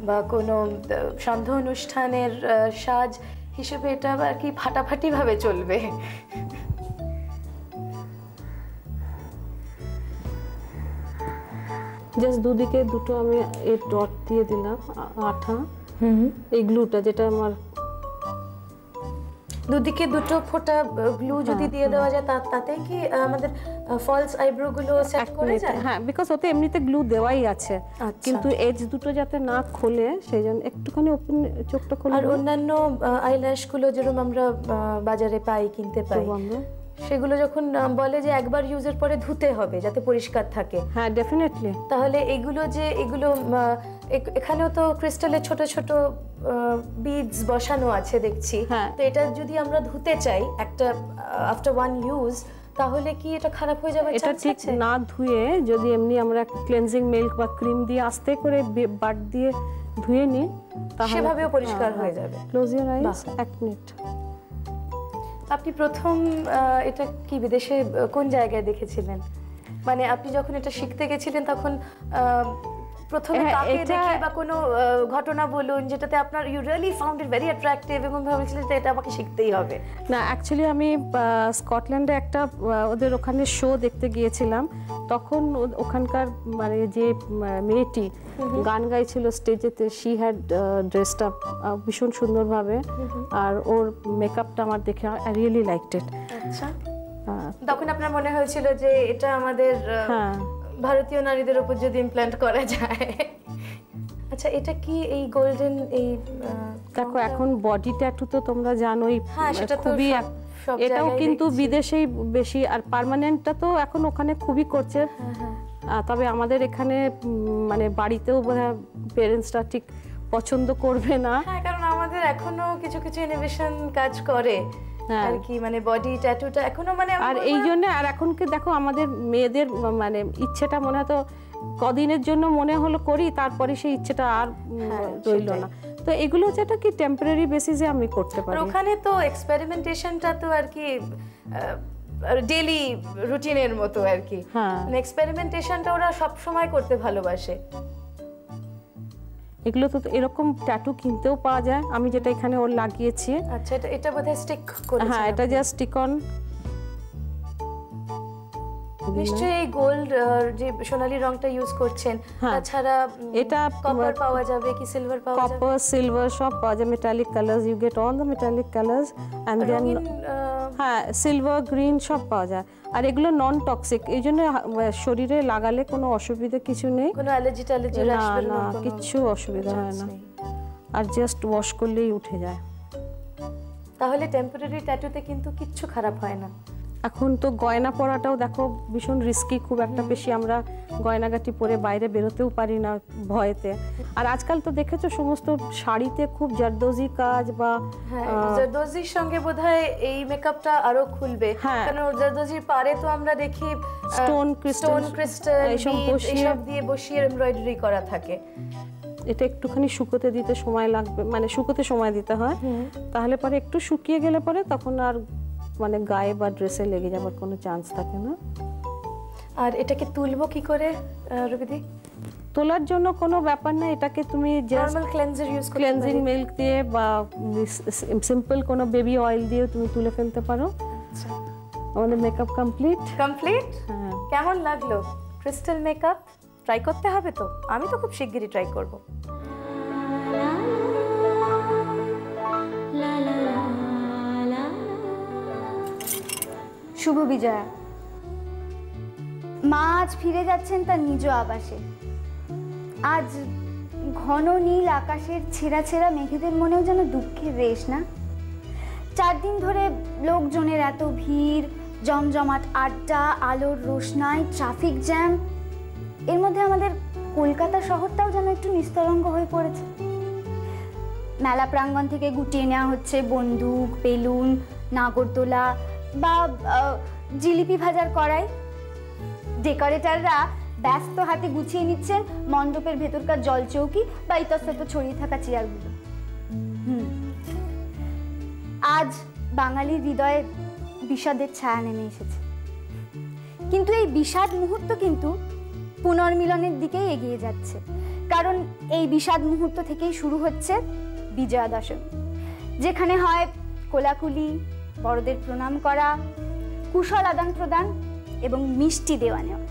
বা কোনো সন্ধ্যা অনুষ্ঠানের সাজ হিসেবে এটা আর কি ফাটাফাটি ভাবে চলবে। জাস্ট দুদিকে দুটো আমি এই ডট দিয়ে দিলাম আঠা, এই গ্লুটা যেটা আমার দুদিকে দুটো ফোঁটা গ্লু যদি দিয়ে দেওয়া যায় তাতে কি আমাদের ফলস আইব্রো গুলো সেট করে যায়? হ্যাঁ, বিকজ ওতে এমনিতে গ্লু দেওয়াই আছে, কিন্তু এজ দুটো যাতে না খোলে সেই জন্য একটুখানি ওপেন চোখটা খোলা। আর অন্যান্য আইল্যাশ গুলো যেরকম আমরা বাজারে পাই, কিনতে পাই, সেগুলো যখন বলে যে একবার ইউজের পরে ধুতে হবে যাতে পরিষ্কার থাকে। হ্যাঁ, ডেফিনেটলি। তাহলে এগুলো এখানেও তো ক্রিস্টালের ছোট ছোট বিডস বসানো আছে দেখছি। তো এটা যদি আমরা ধুতে চাই একটা আফটার ওয়ান ইউজ, তাহলে কি এটা খারাপ হয়ে যাবে? এটা ঠিক না ধুয়ে যদি এমনি আমরা ক্লেনজিং মিল্ক বা ক্রিম দিয়ে আস্তে করে বাট দিয়ে ধুয়ে নিই, তাহলে সেভাবেও পরিষ্কার হয়ে যাবে। Close your ice, 1 minute. আপনি প্রথম এটা কি বিদেশে কোন জায়গায় দেখেছিলেন? মানে আপনি যখন এটা শিখতে গেছিলেন তখন প্রথমে কাকে দেখে বা কোনো ঘটনা বলুন যেটাতে আপনার you really found it very attractive এবং ভাবছিলেন যে এটা আমাকে শিখতেই হবে? না, অ্যাকচুয়ালি আমি স্কটল্যান্ডে একটা ওদের ওখানে শো দেখতে গিয়েছিলাম। তখন ওখানকার মানে যে মেয়েটি গান গাইছিল স্টেজেতে, শি হ্যাড ড্রেসড আপ ভীষণ সুন্দরভাবে, আর ওর মেকআপটা আমার দেখে আই রিয়েলি লাইকড ইট। আচ্ছা, তখন আপনার মনে হয়েছিল যে এটা আমাদের ভারতীয় নারীদের উপর যদি ইমপ্ল্যান্ট করা যায়। আচ্ছা, এটা কি এই গোল্ডেন এই দেখো, এখন বডি ট্যাটু তো তোমরা জানোই খুবই, এটাও কিন্তু বিদেশেই বেশি, আর পার্মানেন্টটা তো এখন ওখানে খুবই করছে। তবে আমাদের এখানে মানে বাড়িতেও পেরেন্টসরা ঠিক পছন্দ করবে না। হ্যাঁ, কারণ আমাদের এখনো কিছু কিছু ইনোভেশন কাজ করে আর কি, মানে বডি ট্যাটুটা এখনো মানে, আর এই জন্য আর এখনকে দেখো আমাদের মেয়েদের মানে ইচ্ছেটা মনে হয় তো কদিনের জন্য মনে হলো করি, তারপরে সেই ইচ্ছেটা আর রইল না। তো এগুলো যেটা কি টেম্পোরারি বেসিসে আমি করতে পারি। ওখানে তো এক্সপেরিমেন্টেশনটা তো আর কি ডেইলি রুটিনের মতো আর কি, মানে এক্সপেরিমেন্টেশনটা ওরা সব সময় করতে ভালোবাসে। এগুলো তো এরকম ট্যাটু কিনতেও পাওয়া যায়, আমি যেটা এখানে ওর লাগিয়েছি। আচ্ছা, এটা বোধহয় স্টিক করেছে। হ্যাঁ, এটা জাস্ট স্টিক অন। নিশ্চয়ই এই গোল্ড যে সোনালী রংটা ইউজ করছেন, তাছাড়া এটা কপার পাওয়া যাবে কি সিলভার পাওয়া যাবে? কপার, সিলভার সব পাওয়া যায়, metallic colours, you get all the metallic colours and then হ্যাঁ সিলভার, গ্রিন সব পাওয়া যায়। আর এগুলো নন টক্সিক, এই জন্য শরীরে লাগালে কোনো অসুবিধা কিছু নেই, কোনো অ্যালার্জি টালার্জি রাশ না, কিছু অসুবিধা হয় না, আর জাস্ট ওয়াশ করলেই উঠে যায়। তাহলে টেম্পোরারি ট্যাটুতে কিন্তু কিচ্ছু খারাপ হয় না। এখন তো গয়না পরাটাও দেখো ভীষণ রিস্কি, খুব একটা বেশি আমরা গয়নাগাটি পরে বাইরে বেরোতেও পারি না ভয়েতে। আর আজকাল তো দেখেছো সমস্ত শাড়িতে খুব জারদোজি কাজ, বা জারদোজির সঙ্গে বোধহয় এই মেকআপটা আরো খুলবে, কারণ জারদোজির পারে তো আমরা দেখি স্টোন ক্রিস্টাল এইসব দিয়ে বসিয়ে এমব্রয়ডারি করা থাকে। এটা একটুখানি শুকোতে দিতে সময় লাগবে, মানে শুকোতে সময় দিতে হয়, তাহলে পরে একটু শুকিয়ে গেলে পরে তখন আর মানে গায়ে বা ড্রেসে লেগে যাবার কোনো চান্স থাকে না। আর এটাকে তুলবো কি করে রবিদি? তোলার জন্য কোনো ব্যাপার না, এটাকে তুমি নরমাল ক্লেনজার ইউজ করে, ক্লেনজিং মিল্ক দিয়ে বা সিম্পল কোনো বেবি অয়েল দিয়ে তুমি তুলে ফেলতে পারো। আমাদের মেকআপ কমপ্লিট। হ্যাঁ, কেমন লাগলো ক্রিস্টাল মেকআপ? ট্রাই করতে হবে তো, আমি তো খুব শিগগিরই ট্রাই করব। শুভ বিজয়া। মা আজ ফিরে যাচ্ছেন তার নিজ আবাসে। আজ ঘন নীল আকাশের ছেঁড়া ছেঁড়া মেঘেদের মনেও যেন দুঃখের রেশ, না? 4 দিন ধরে লোকজনের এত ভিড়, জমজমাট আড্ডা, আলোর রোশনাই, ট্রাফিক জ্যাম, এর মধ্যে আমাদের কলকাতা শহরটাও যেন একটু নিস্তরঙ্গ হয়ে পড়েছে। মেলা প্রাঙ্গণ থেকে গুটিয়ে নেওয়া হচ্ছে বন্দুক, বেলুন, নাগরদোলা বা জিলিপি ভাজার কড়াই। ডেকোরেটররা ব্যস্ত হাতে গুছিয়ে নিচ্ছেন মণ্ডপের ভেতরকার জলচৌকি বা ইতস্তত ছড়িয়ে থাকা চেয়ারগুলো। আজ বাঙালির হৃদয়ে বিষাদের ছায়া নেমে এসেছে, কিন্তু এই বিষাদ মুহূর্ত কিন্তু পুনর্মিলনের দিকেই এগিয়ে যাচ্ছে। কারণ এই বিষাদ মুহূর্ত থেকেই শুরু হচ্ছে বিজয়া দশমী, যেখানে হয় কোলাকুলি, বড়দের প্রণাম করা, কুশল আদান প্রদান এবং মিষ্টি দেওয়া নেওয়া।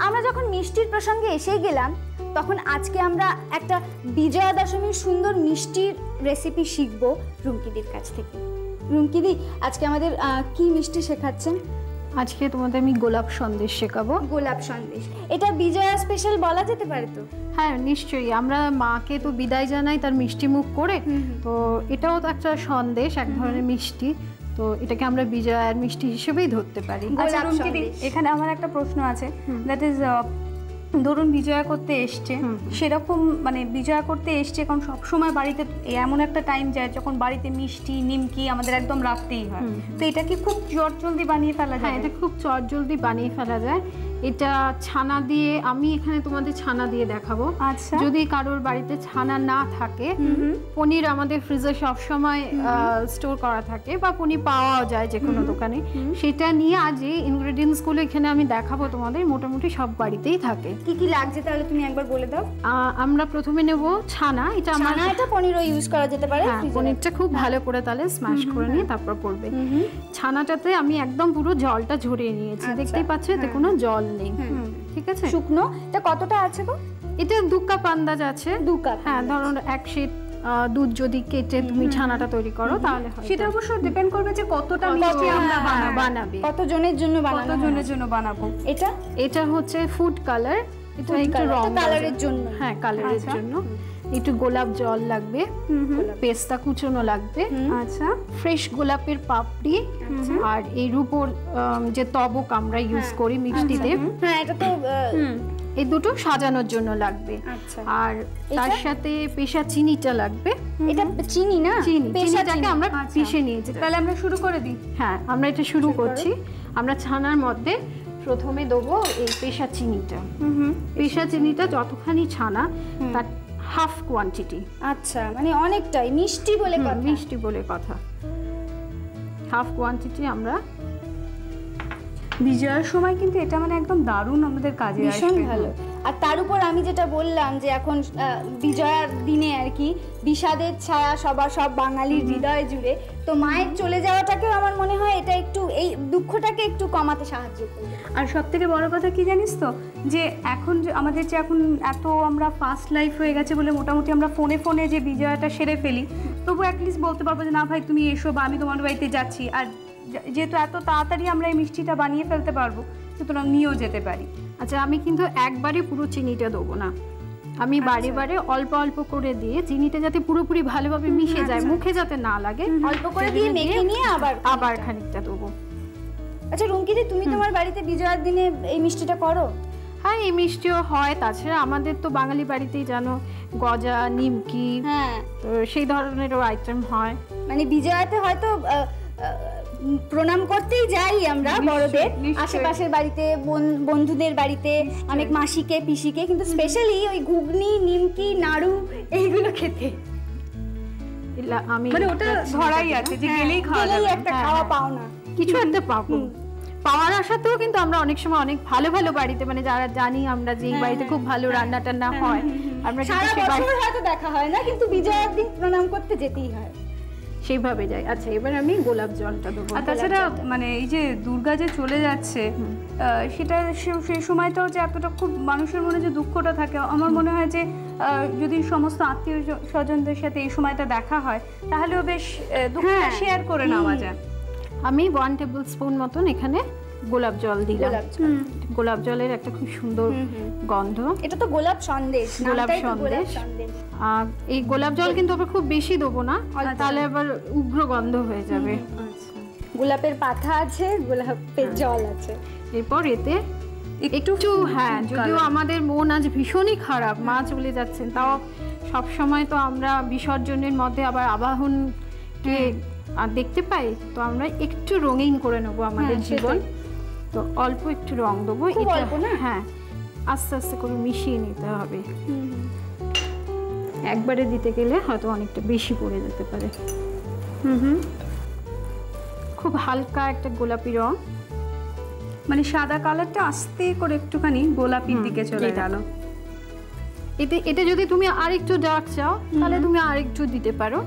আমরা যখন মিষ্টির প্রসঙ্গে এসেই গেলাম, তখন আজকে আমরা একটা বিজয়া দশমীর সুন্দর মিষ্টির রেসিপি শিখব রুমকিদির কাছ থেকে। রুমকিদি, আজকে আমাদের কি মিষ্টি শেখাচ্ছেন? আজকে তোমাদের আমি গোলাপ সন্দেশ শেখাবো। গোলাপ সন্দেশ, এটা বিজয়া স্পেশাল বলা যেতে পারে তো? হ্যাঁ, নিশ্চয়ই। আমরা মাকে তো বিদায় জানাই তার মিষ্টি মুখ করে, তো এটাও তো একটা সন্দেশ, এক ধরনের মিষ্টি, তো এটাকে আমরা বিজয়ার মিষ্টি হিসেবেই ধরতে পারি। আচ্ছা রুমকিদি, এখানে আমার একটা প্রশ্ন আছে, দ্যাট ইজ ধরুন বিজয়া করতে এসছে, সেরকম মানে বিজয়া করতে এসছে, কারণ সবসময় বাড়িতে এমন একটা টাইম যায় যখন বাড়িতে মিষ্টি নিমকি আমাদের একদম রাখতেই হয়, তো এটা কি খুব চটজলদি বানিয়ে ফেলা যায়? হ্যাঁ, এটা খুব চটজলদি বানিয়ে ফেলা যায়। এটা ছানা দিয়ে, আমি এখানে তোমাদের ছানা দিয়ে দেখাবো। আচ্ছা, যদি কারোর বাড়িতে ছানা না থাকে, পনির আমাদের ফ্রিজে সবসময় স্টোর করা থাকে বা পনির পাওয়াও যায় যে কোনো দোকানে, সেটা নিয়ে আজ এই ইনগ্রেডিয়েন্টসগুলো এখানে আমি দেখাবো তোমাদের, মোটামুটি সব বাড়িতেই থাকে। কি কি লাগছে তাহলে তুমি একবার বলে দাও। আমরা প্রথমে নেব ছানা। এটা ছানা, এটা পনিরও ইউজ করা যেতে পারে। হ্যাঁ, পনিরটা খুব ভালো করে তাহলে স্ম্যাশ করে নিয়ে তারপর পড়বে। ছানাটাতে আমি একদম পুরো জলটা ঝরিয়ে নিয়েছি, দেখতেই পাচ্ছ এতে কোনো জল নেই। ঠিক আছে, শুকনো। এটা কতটা আছে গো? এটা 2 কাপ আন্দাজ আছে। 2 কাপ, হ্যাঁ, ধরুন 1 সের দুধ যদি কেটে তুমি ছানাটা তৈরি করো তাহলে হয়। সেটা অবশ্য ডিপেন্ড করবে যে কতটা মিষ্টি আমরা বানাবো, কত জনের জন্য বানাবো। এটা হচ্ছে ফুড কালার, এটা একটু রং কালারের জন্য। হ্যাঁ, কালারের জন্য। একটু গোলাপ জল লাগবে, পেস্তা কুচনো লাগবে, আচ্ছা, ফ্রেশ গোলাপের পাপড়ি, আর এর উপর যে তবক আমরা ইউজ করি মিষ্টিতে, হ্যাঁ এটা তো এই দুটো সাজানোর জন্য লাগবে। আর তার সাথে পেশা চিনিটা লাগবে। এটা চিনি না, চিনিটাকে আমরা পিষে নিয়েছি। তাহলে আমরা শুরু করে দিই। হ্যাঁ, আমরা এটা শুরু করছি। আমরা ছানার মধ্যে প্রথমে দেবো এই পেশা চিনিটা। পেশা চিনিটা যতখানি ছানা তার হাফ কোয়ান্টিটি। আচ্ছা, মানে অনেকটাই মিষ্টি বলে কথা। মিষ্টি বলে কথা, হাফ কোয়ান্টিটি আমরা। বিজয়ার সময় কিন্তু এটা মানে একদম দারুণ আমাদের কাজে আসবে, ভীষণ ভালো। আর তার উপর আমি যেটা বললাম যে এখন বিজয়ার দিনে আর কি বিষাদের ছায়া সব বাঙালির হৃদয়ে জুড়ে, তো মায়ের চলে যাওয়াটাকেও আমার মনে হয় এটা একটু এই দুঃখটাকে একটু কমাতে সাহায্য করবে। আর সব থেকে বড় কথা কি জানিস তো, যে এখন আমাদের যে এখন এত আমরা ফাস্ট লাইফ হয়ে গেছে বলে মোটামুটি আমরা ফোনে যে বিজয়াটা সেরে ফেলি, তবু অ্যাটলিস্ট বলতে পারবো যে না ভাই তুমি এসো বা আমি তোমার বাড়িতে যাচ্ছি। আর যেহেতু এত তাড়াতাড়ি আমরা এই মিষ্টিটা বানিয়ে ফেলতে পারবো, সুতরাং নিয়েও যেতে পারি। আচ্ছা, আমি কিন্তু একবারে পুরো চিনিটা দেবো না, আমি বারে বারে অল্প অল্প করে দিয়ে চিনিটা যাতে পুরোপুরি ভালোভাবে মিশে যায়, মুখে যাতে না লাগে, অল্প করে দিয়ে মেখে নিয়ে আবার খানিকটা দেবো। আচ্ছা রুমকিদি, তুমি তোমার বাড়িতে বিজয়ার দিনে এই মিষ্টিটা করো? হ্যাঁ, এই মিষ্টিও হয়। তাছাড়া আমাদের তো বাঙালি বাড়িতেই জানো গজা, নিমকি, হ্যাঁ, তো সেই ধরনেরও আইটেম হয়। মানে বিজয়াতে হয়তো প্রণাম করতেই যাই আমরা বড়দের, আশেপাশের বাড়িতে, বন্ধুদের বাড়িতে, অনেক মাসিকে পিসিকে, কিন্তু স্পেশালি ওই ঘুগনি, নিমকি, নাড়ু এইগুলো খেতে আমি মানে ওটা ধরাই আছে যে গেলেই খাওয়া যাবে, একটা খাওয়া পাও না, কিছু একটা পাবো। পাওয়ার আশাতেও কিন্তু আমরা অনেক সময় অনেক ভালো ভালো বাড়িতে, মানে যারা জানি আমরা যে বাড়িতে খুব ভালো রান্না টান্না হয়, আমরা সারা বছর হয়তো দেখা হয় না, কিন্তু বিজয়ার দিন প্রণাম করতে যেতেই হয়, সেইভাবে যাই। আচ্ছা, এবার আমি গোলাপ জলটা দেবো। আর তাছাড়া মানে এই যে দুর্গা যে চলে যাচ্ছে, সেটা সেই সময়টাও যে এতটা খুব মানুষের মনে যে দুঃখটা থাকে, আমার মনে হয় যে যদি সমস্ত আত্মীয় স্বজনদের সাথে এই সময়টা দেখা হয় তাহলেও বেশ দুঃখটা শেয়ার করে নেওয়া যায়। আমি 1 টেবিল স্পুন মতন এখানে গোলাপ জল দিলাম। গোলাপ জলের একটা খুব সুন্দর গন্ধ। এটা তো গোলাপ সন্দেশ, গোলাপ সন্দেশ। আর এই গোলাপ জল কিন্তু আবার খুব বেশি দেবো না, তাহলে আবার উগ্র গন্ধ হয়ে যাবে। গোলাপের পাতা আছে, গোলাপের জল আছে। এরপর এতে একটু হ্যাঁ, যদিও আমাদের মন আজ ভীষণই খারাপ, মা চলে যাচ্ছেন, তাও সব সময় তো আমরা বিসর্জনের মধ্যে আবার আবাহনকে আর দেখতে পাই, তো আমরা একটু রঙিন করে নেবো আমাদের জীবন। তো অল্প একটু রং দেবো, হ্যাঁ আস্তে আস্তে করে মিশিয়ে নিতে হবে। একবারে দিতে গেলে হয়তো অনেকটা বেশি পড়ে যেতে পারে। খুব হালকা একটা গোলাপি রং, মানে সাদা কালারটা আস্তে করে একটুখানি গোলাপির দিকে চলে গেল। এতে যদি তুমি আরেকটু ডার্ক চাও তাহলে তুমি আরেকটু দিতে পারো,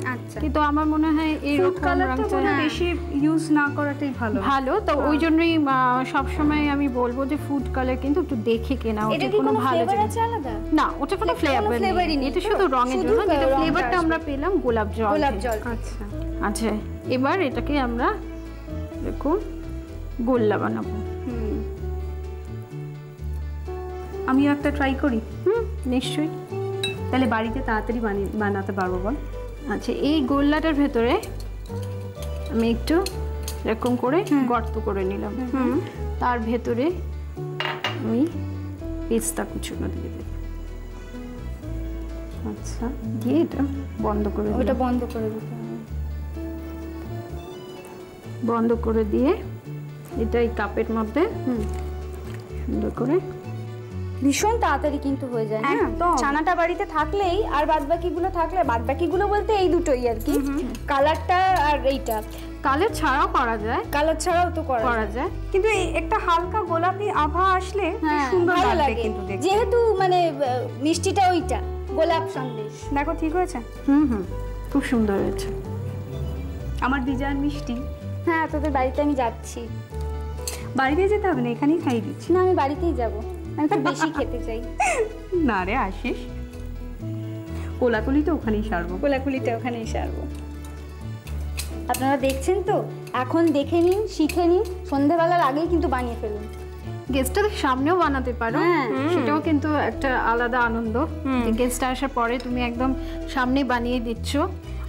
কিন্তু আমার মনে হয় এই কালারটা বেশি ইউজ না করাটাই ভালো। তো ওই জন্যই সব সময় আমি বলবো যে ফুড কালার কিন্তু একটু দেখে কেনা, ওটা কোনো ভালো না, ওটা কোনো ফ্লেভার নেই, এটা শুধু রঙের জন্য। যেটা ফ্লেভারটা আমরা পেলাম গোলাপ জল। আচ্ছা আচ্ছা, এবার এটাকে আমরা দেখুন গোল্লা বানাবো। আমিও একটা ট্রাই করি। নিশ্চয়ই, তাহলে বাড়িতে তাড়াতাড়ি বানাতে পারবো বল। আচ্ছা, এই গোল্লাটার ভেতরে আমি একটু এরকম করে গর্ত করে নিলাম, তার ভেতরে আমি পেস্তা কুচুনো দিয়ে দেব। আচ্ছা, দিয়ে এটা বন্ধ করে দিলাম। ওটা বন্ধ করে দিতে হবে। বন্ধ করে দিয়ে এটা এই কাপের মধ্যে সুন্দর করে, ভীষণ তাড়াতাড়ি কিন্তু হয়ে যায়। ছানাটা বাড়িতে থাকলেই আর বাদবাকিগুলো থাকলে, বাদবাকিগুলো বলতে এই দুটোই আর কি, কালারটা আর এইটা। কালার ছাড়াও করা যায়, কালার ছাড়াও তো করা যায়, কিন্তু এই একটা হালকা গোলাপি আভা আসলে সুন্দর লাগে কিন্তু দেখতে। যেহেতু মানে মিষ্টিটা ওইটা গোলাপ সন্দেশ। দেখো ঠিক হয়েছে? খুব সুন্দর হয়েছে আমার বিজয়ার মিষ্টি। হ্যাঁ, তোদের বাড়িতে আমি যাচ্ছি। বাড়িতে যেতে হবে না, এখানেই খাইয়ে দিচ্ছি। না, আমি বাড়িতেই যাব, আমি একটু বেশি খেতে চাই। না রে আসিস, কোলাকুলি তো ওখানেই সারবো। আপনারা দেখছেন তো, এখন দেখে নিন, শিখে নিন, সন্ধ্যাবেলার আগেই কিন্তু বানিয়ে ফেলুন। গেস্টদের সামনেও বানাতে পারো, সেটাও কিন্তু একটা আলাদা আনন্দ। গেস্ট আসার পরে তুমি একদম সামনে বানিয়ে দিচ্ছ,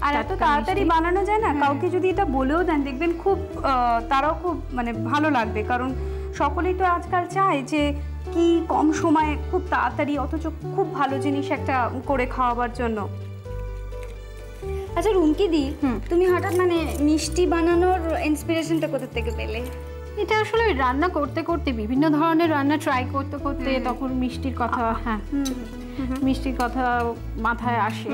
আর এত তাড়াতাড়ি বানানো যায় না। কাউকে যদি এটা বলেও দেন, দেখবেন খুব তারাও খুব মানে ভালো লাগবে, কারণ সকলেই তো আজকাল চায় যে কি কম সময়ে খুব তাড়াতাড়ি, অথচ খুব ভালো জিনিস একটা করে খাওয়াবার জন্য। আচ্ছা রুমকি দি, তুমি হঠাৎ মানে মিষ্টি বানানোর ইন্সপিরেশনটা কোথা থেকে পেলে? এটা আসলে রান্না করতে করতে, বিভিন্ন ধরনের রান্না ট্রাই করতে করতে তখন মিষ্টির কথা, মিষ্টির কথা মাথায় আসে।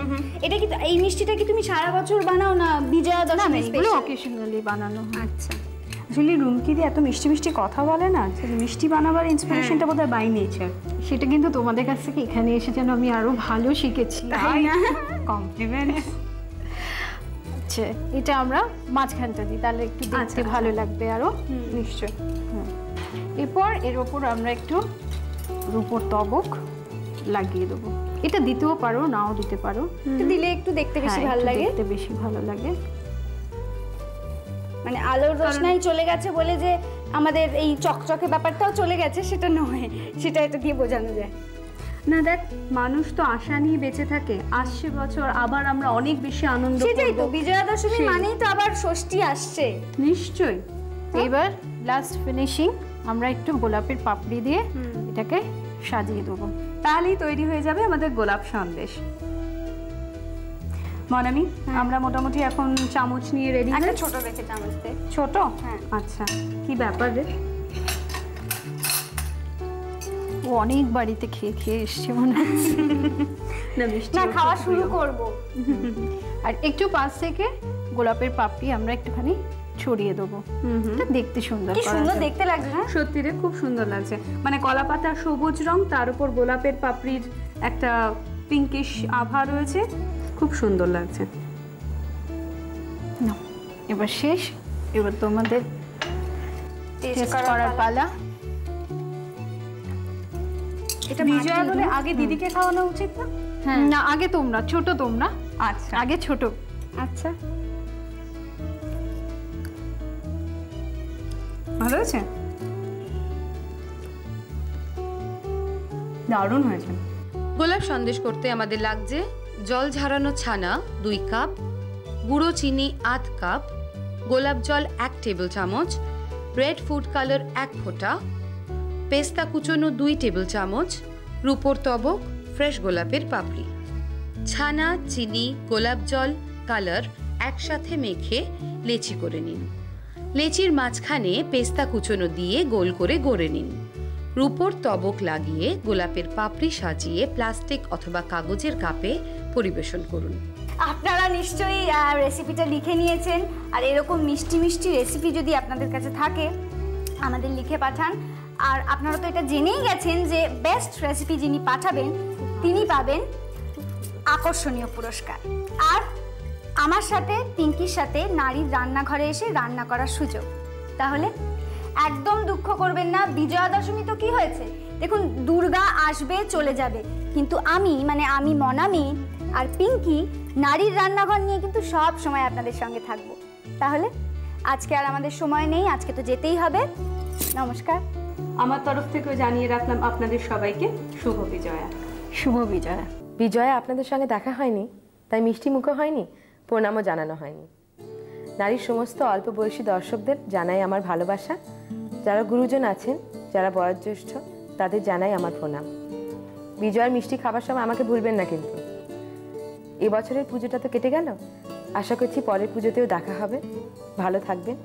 এটা কি, এই মিষ্টিটা কি তুমি সারা বছর বানাও না বিজয়া দশমী স্পেশাল? অকেশনালি বানানো। আচ্ছা, আসলে রুমকি দি এত মিষ্টি মিষ্টি কথা বলে না, মিষ্টি বানাবার ইন্সপিরেশনটা বোধহয় বাই নেচার। সেটা কিন্তু তোমাদের কাছ থেকে এখানে এসে যেন আমি আরো ভালো শিখেছি। কমপ্লিমেন্ট। আচ্ছা, এটা আমরা মাঝখানটা দিই, তাহলে একটু দেখতে ভালো লাগবে আরো। নিশ্চয়। এরপর এর ওপর আমরা একটু রূপোর তবক লাগিয়ে দেবো। এটা দিতেও পারো, নাও দিতে পারো, দিলে একটু দেখতে বেশি ভালো লাগে। দেখতে বেশি ভালো লাগে। মানে আলোর রোশনাই চলে গেছে বলে যে আমাদের এই চকচকে ব্যাপারটাও চলে গেছে সেটা নয়, সেটা এটা দিয়ে বোঝানো যায় না। দেখ, মানুষ তো আশা নিয়ে বেঁচে থাকে, আসছে বছর আবার আমরা অনেক বেশি আনন্দ করব। সেটাই তো, বিজয়া দশমী মানেই তো আবার ষষ্ঠী আসছে। নিশ্চয়ই। এবার লাস্ট ফিনিশিং আমরা একটু গোলাপের পাপড়ি দিয়ে এটাকে সাজিয়ে দেবো, তাহলেই তৈরি হয়ে যাবে আমাদের গোলাপ সন্দেশ। মনামি, আমরা মোটামুটি এখন চামচ নিয়ে রেডি। একটা ছোট রেখে চামচ দে। ছোট? হ্যাঁ। আচ্ছা, কি ব্যাপার রে? ও অনেক বাড়িতে খেয়ে খেয়ে এসছে মনে হচ্ছে। না, খাওয়া শুরু করব। আর একটু পাশ থেকে গোলাপের পাপড়ি আমরা একটুখানি ছড়িয়ে দেবো, দেখতে সুন্দর। কি সুন্দর দেখতে লাগছে না? সত্যি রে, খুব সুন্দর লাগছে। মানে কলা পাতা সবুজ রং, তার উপর গোলাপের পাপড়ির একটা পিঙ্কিশ আভা রয়েছে, খুব সুন্দর লাগছে। এবার শেষ, এবার তোমাদের টেস্ট করার পালা। এটা বিজয়া বলে আগে দিদিকে খাওয়ানো উচিত না? না, আগে তোমরা, ছোট তোমরা। আচ্ছা, আগে ছোট। আচ্ছা, ভালো আছে? দারুণ হয়েছে। গোলাপ সন্দেশ করতে আমাদের লাগছে জল ঝরানো ছানা 2 কাপ, গুঁড়ো চিনি আধ কাপ, গোলাপ জল 1 টেবিল চামচ, রেড ফুড কালার 1 ফোঁটা, পেস্তা কুচনো 2 টেবিল চামচ, রূপোর তবক, ফ্রেশ গোলাপের পাপড়ি। ছানা, চিনি, গোলাপ জল, কালার একসাথে মেখে লেচি করে নিন। লেচির মাঝখানে পেস্তা কুচনো দিয়ে গোল করে গড়ে নিন। রূপোর তবক লাগিয়ে গোলাপের পাপড়ি সাজিয়ে প্লাস্টিক অথবা কাগজের কাপে পরিবেশন করুন। আপনারা নিশ্চয়ই রেসিপিটা লিখে নিয়েছেন, আর এরকম মিষ্টি মিষ্টি রেসিপি যদি আপনাদের কাছে থাকে আমাদের লিখে পাঠান। আর আপনারা তো এটা জেনেই গেছেন যে বেস্ট রেসিপি যিনি পাঠাবেন তিনি পাবেন আকর্ষণীয় পুরস্কার, আর আমার সাথে পিঙ্কির সাথে নারীর রান্নাঘরে এসে রান্না করার সুযোগ। তাহলে একদম দুঃখ করবেন না, বিজয়া দশমী তো কি হয়েছে, দেখুন দুর্গা আসবে চলে যাবে, কিন্তু আমি মনামি আর পিঙ্কি নারীর রান্নাঘর নিয়ে কিন্তু সব সময় আপনাদের সঙ্গে থাকবো। তাহলে আজকে আর আমাদের সময় নেই, আজকে তো যেতেই হবে। নমস্কার। আমার তরফ থেকেও জানিয়ে রাখলাম আপনাদের সবাইকে শুভ বিজয়া। শুভ বিজয়া। বিজয়া আপনাদের সঙ্গে দেখা হয়নি, তাই মিষ্টি মুখও হয়নি, প্রণামও জানানো হয়নি। নারীর সমস্ত অল্প বয়সী দর্শকদের জানাই আমার ভালোবাসা। যারা গুরুজন আছেন, যারা বয়োজ্যেষ্ঠ, তাদের জানাই আমার প্রণাম। বিজয়ার মিষ্টি খাবার সময় আমাকে ভুলবেন না কিন্তু। এবছরের পুজোটা তো কেটে গেল, আশা করছি পরের পুজোতেও দেখা হবে। ভালো থাকবেন।